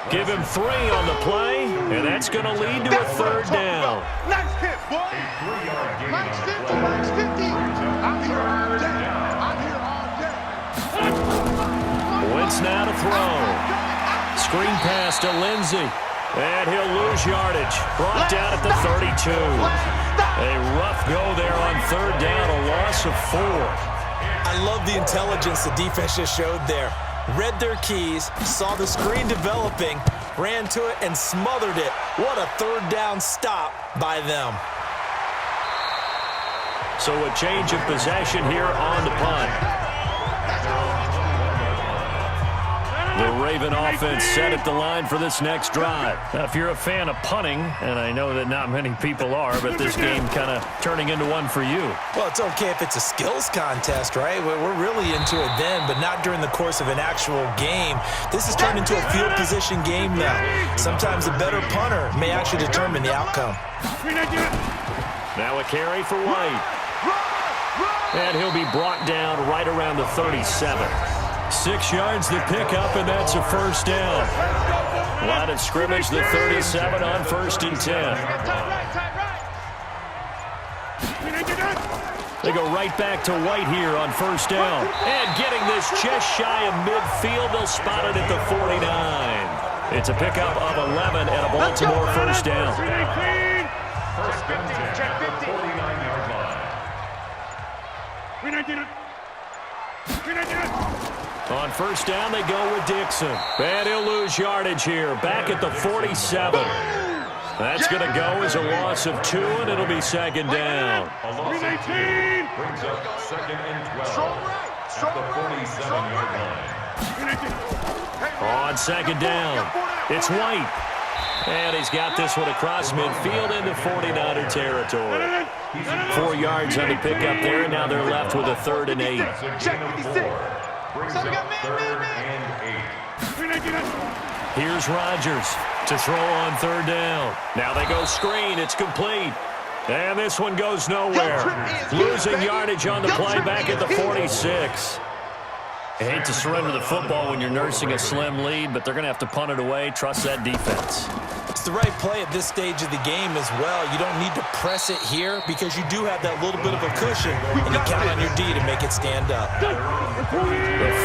Give him 3 on the play, and that's going to lead to a 3rd down. Nice hit, boy. Max 50, Max 50. I'm here all day. Wentz now to throw. Screen pass to Lindsey. And he'll lose yardage. Brought down at the 32. A rough go there on 3rd down, a loss of 4. I love the intelligence the defense just showed there. Read their keys, saw the screen developing, ran to it, and smothered it. What a 3rd down stop by them. So a change of possession here on the punt. The Raven offense set at the line for this next drive. Now, if you're a fan of punting, and I know that not many people are, but this game kind of turning into one for you. Well, it's okay if it's a skills contest, right? We're really into it then, but not during the course of an actual game. This has turned into a field position game now. Sometimes the better punter may actually determine the outcome. Now a carry for White. And he'll be brought down right around the 37. 6 yards to pick up, and that's a first down. Line of scrimmage, the 37 on 1st and 10. They go right back to White here on 1st down. And getting this just shy of midfield, they'll spot it at the 49. It's a pickup of 11 at a Baltimore 1st down. First and 10 at the 49-yard line. On 1st down, they go with Dixon. And he'll lose yardage here, back at the 47. That's going to go as a loss of 2, and it'll be 2nd down. A loss of 2 brings up 2nd and 12 at the 47-yard line. On 2nd down, it's White. And he's got this one across midfield into 49er territory. 4 yards on the pickup there, and now they're left with a 3rd and 8. Brings up 3rd and 8. Here's Rodgers to throw on 3rd down. Now they go screen. It's complete. And this one goes nowhere. Losing yardage on the play back at the 46. I hate to surrender the football when you're nursing a slim lead, but they're going to have to punt it away. Trust that defense. It's the right play at this stage of the game as well. You don't need to press it here because you do have that little bit of a cushion, and you count on your D to make it stand up. The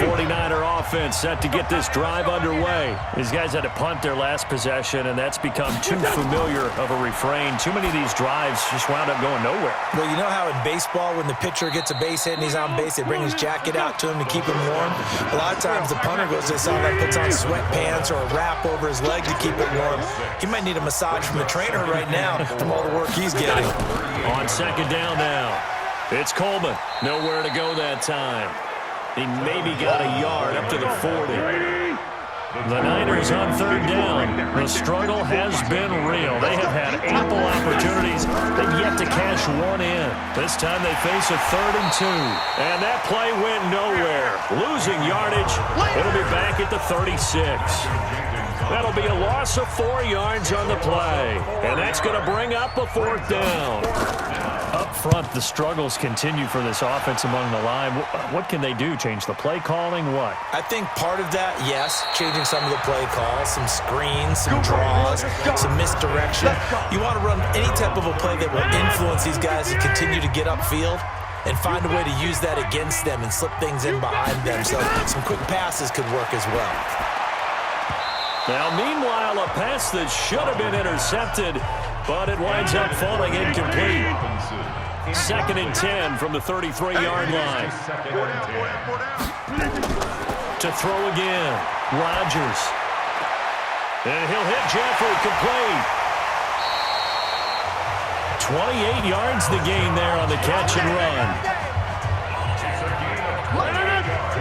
49er offense set to get this drive underway. These guys had to punt their last possession, and that's become too familiar of a refrain. Too many of these drives just wound up going nowhere. Well, you know how in baseball when the pitcher gets a base hit and he's on base, they bring his jacket out to him to keep him warm? A lot of times the punter goes this out, like puts on sweatpants or a wrap over his leg to keep it warm. He might need a massage from the trainer right now from all the work he's getting. On 2nd down now, it's Coleman. Nowhere to go that time. He maybe got a yard up to the 40. The Niners on 3rd down. The struggle has been real. They have had ample opportunities. They've yet to cash one in. This time they face a 3rd and 2. And that play went nowhere. Losing yardage. It'll be back at the 36. That'll be a loss of 4 yards on the play. And that's going to bring up a 4th down. Up front, the struggles continue for this offense among the line. What can they do? Change the play calling? What? I think part of that, yes, changing some of the play calls, some screens, some draws, some misdirection. You want to run any type of a play that will influence these guys to continue to get upfield and find a way to use that against them and slip things in behind them. So some quick passes could work as well. Now, meanwhile, a pass that should have been intercepted, but it winds up falling incomplete. 2nd and 10 from the 33-yard line. To throw again, Rodgers. And he'll hit Jeffrey complete. 28 yards the gain there on the catch and run.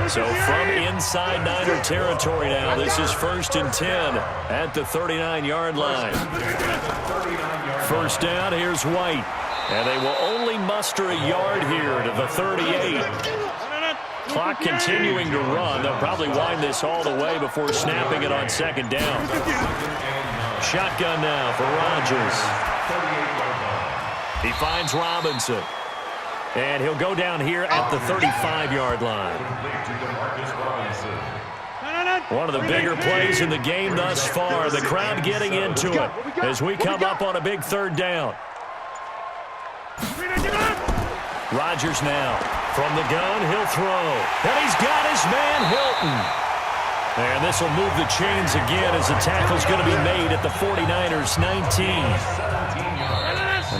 So from inside Niner territory now, this is 1st and 10 at the 39-yard line. 1st down, here's White. And they will only muster a yard here to the 38. Clock continuing to run. They'll probably wind this all the way before snapping it on 2nd down. Shotgun now for Rodgers. He finds Robinson. And he'll go down here at the 35-yard line. One of the bigger plays in the game thus far. The crowd getting into it as we come up on a big 3rd down. Rodgers now. From the gun, he'll throw. And he's got his man, Hilton. And this will move the chains again as the tackle's going to be made at the 49ers' 19.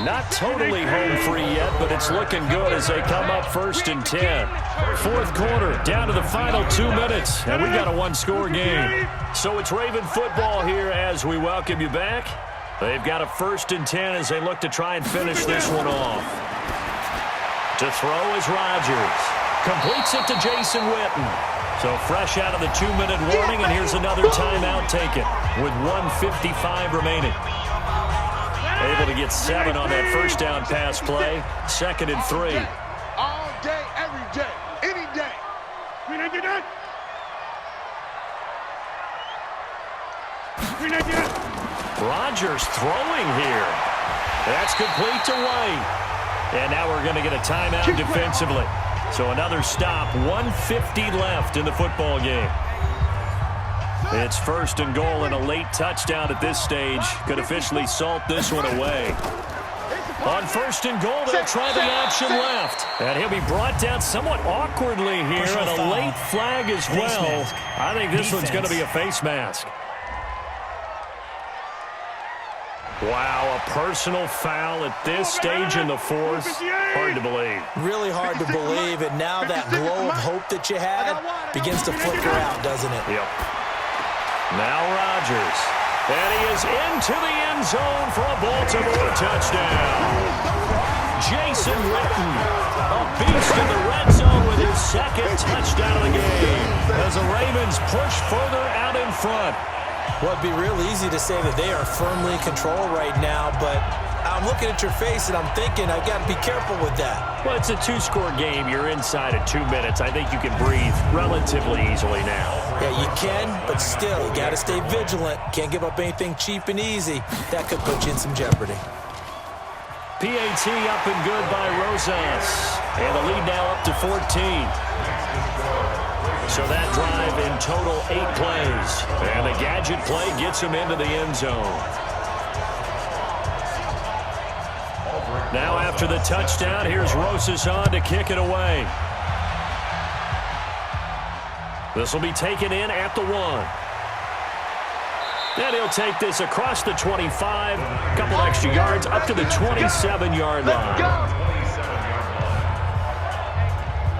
Not totally home free yet, but it's looking good as they come up 1st and 10. 4th quarter, down to the final 2 minutes, and we got a one-score game. So it's Raven football here as we welcome you back. They've got a 1st and 10 as they look to try and finish this one off. To throw is Rodgers. Completes it to Jason Witten. So fresh out of the 2-minute warning, and here's another timeout taken with 1:55 remaining. Able to get 7 on that first down pass play. 2nd and 3. All day, every day, any day. Rodgers throwing here. That's complete to White. And now we're going to get a timeout defensively. So another stop, 1:50 left in the football game. It's 1st and goal, and a late touchdown at this stage could officially salt this one away. On 1st and goal, they'll try the option left. And he'll be brought down somewhat awkwardly here, and a late flag as well. I think this one's going to be a face mask. Wow, a personal foul at this stage in the 4th. Hard to believe. Really hard to believe, and now that glow of hope that you had begins to flicker out, doesn't it? Yep. Now Rodgers. And he is into the end zone for a Baltimore touchdown. Jason Witten, a beast in the red zone with his 2nd touchdown of the game as the Ravens push further out in front. Well, it'd be real easy to say that they are firmly in control right now, but I'm looking at your face and I'm thinking I've got to be careful with that. Well, it's a 2-score game. You're inside of 2 minutes. I think you can breathe relatively easily now. Yeah, you can, but still, you got to stay vigilant. Can't give up anything cheap and easy. That could put you in some jeopardy. PAT up and good by Rosas. And the lead now up to 14. So that drive in total 8 plays. And the gadget play gets him into the end zone. Now after the touchdown, here's Rosas on to kick it away. This will be taken in at the 1. And he'll take this across the 25. A couple extra yards up to the 27-yard line.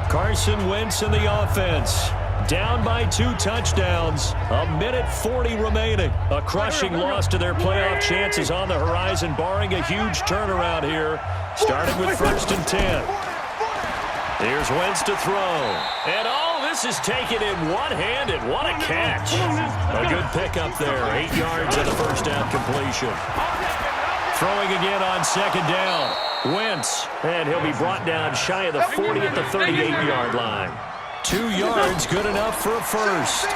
Carson Wentz in the offense. Down by 2 touchdowns. 1:40 remaining. A crushing loss to their playoff chances on the horizon, barring a huge turnaround here, starting with 1st and 10. Here's Wentz to throw. And all this is taken in one-handed. What a catch. A good pickup there. 8 yards and a first down completion. Throwing again on 2nd down. Wentz, and he'll be brought down shy of the 40 at the 38-yard line. 2 yards, good enough for a first.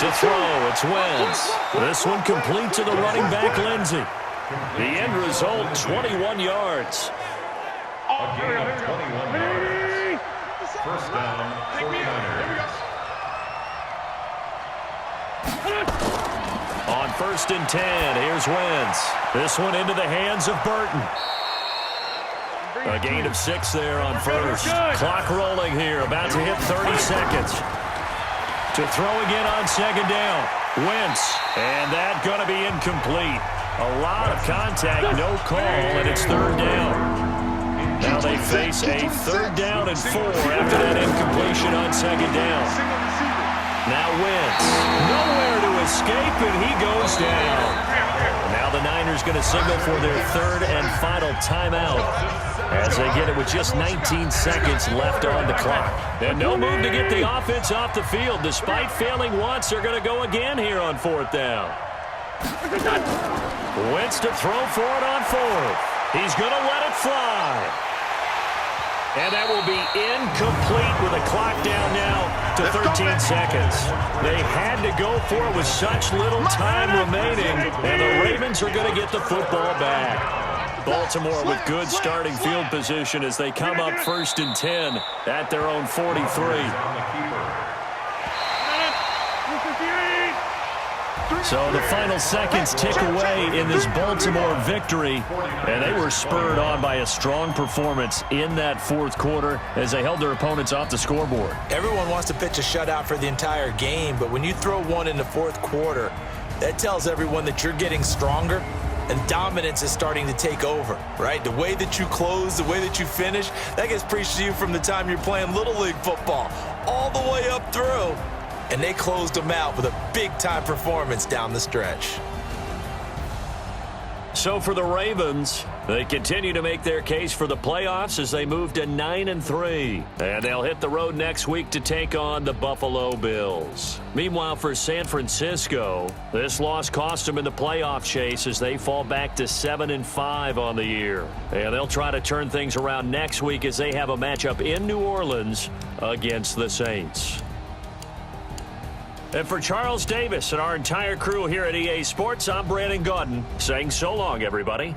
To throw, it's Wentz. This one complete to the running back, Lindsey. The end result, 21 yards. A gain of 21 yards. First down, 49ers. On 1st and 10, here's Wentz. This one into the hands of Burton. A gain of 6 there on first. Clock rolling here, about to hit 30 seconds. To throw again on 2nd down. Wentz, and that going to be incomplete. A lot of contact, no call, and it's 3rd down. Now they face a 3rd down and 4 after that incompletion on 2nd down. Now Wentz, nowhere to escape, and he goes down. Now the Niners going to signal for their 3rd and final timeout as they get it with just 19 seconds left on the clock. And no move to get the offense off the field. Despite failing once, they're going to go again here on 4th down. Wentz to throw for it on 4th. He's going to let it fly. And that will be incomplete with a clock down now to 13 seconds. They had to go for it with such little time remaining, and the Ravens are going to get the football back. Baltimore with good starting field position as they come up 1st and 10 at their own 43. So the final seconds tick away in this Baltimore victory, and they were spurred on by a strong performance in that 4th quarter as they held their opponents off the scoreboard. Everyone wants to pitch a shutout for the entire game, but when you throw one in the 4th quarter, that tells everyone that you're getting stronger and dominance is starting to take over, right? The way that you close, the way that you finish, that gets preached to you from the time you're playing Little League football all the way up through. And they closed them out with a big-time performance down the stretch. So for the Ravens, They continue to make their case for the playoffs as they move to 9-3. And they'll hit the road next week to take on the Buffalo Bills. Meanwhile, for San Francisco, this loss cost them in the playoff chase as they fall back to 7-5 on the year. And they'll try to turn things around next week as they have a matchup in New Orleans against the Saints. And for Charles Davis and our entire crew here at EA Sports, I'm Brandon Gaudin saying so long, everybody.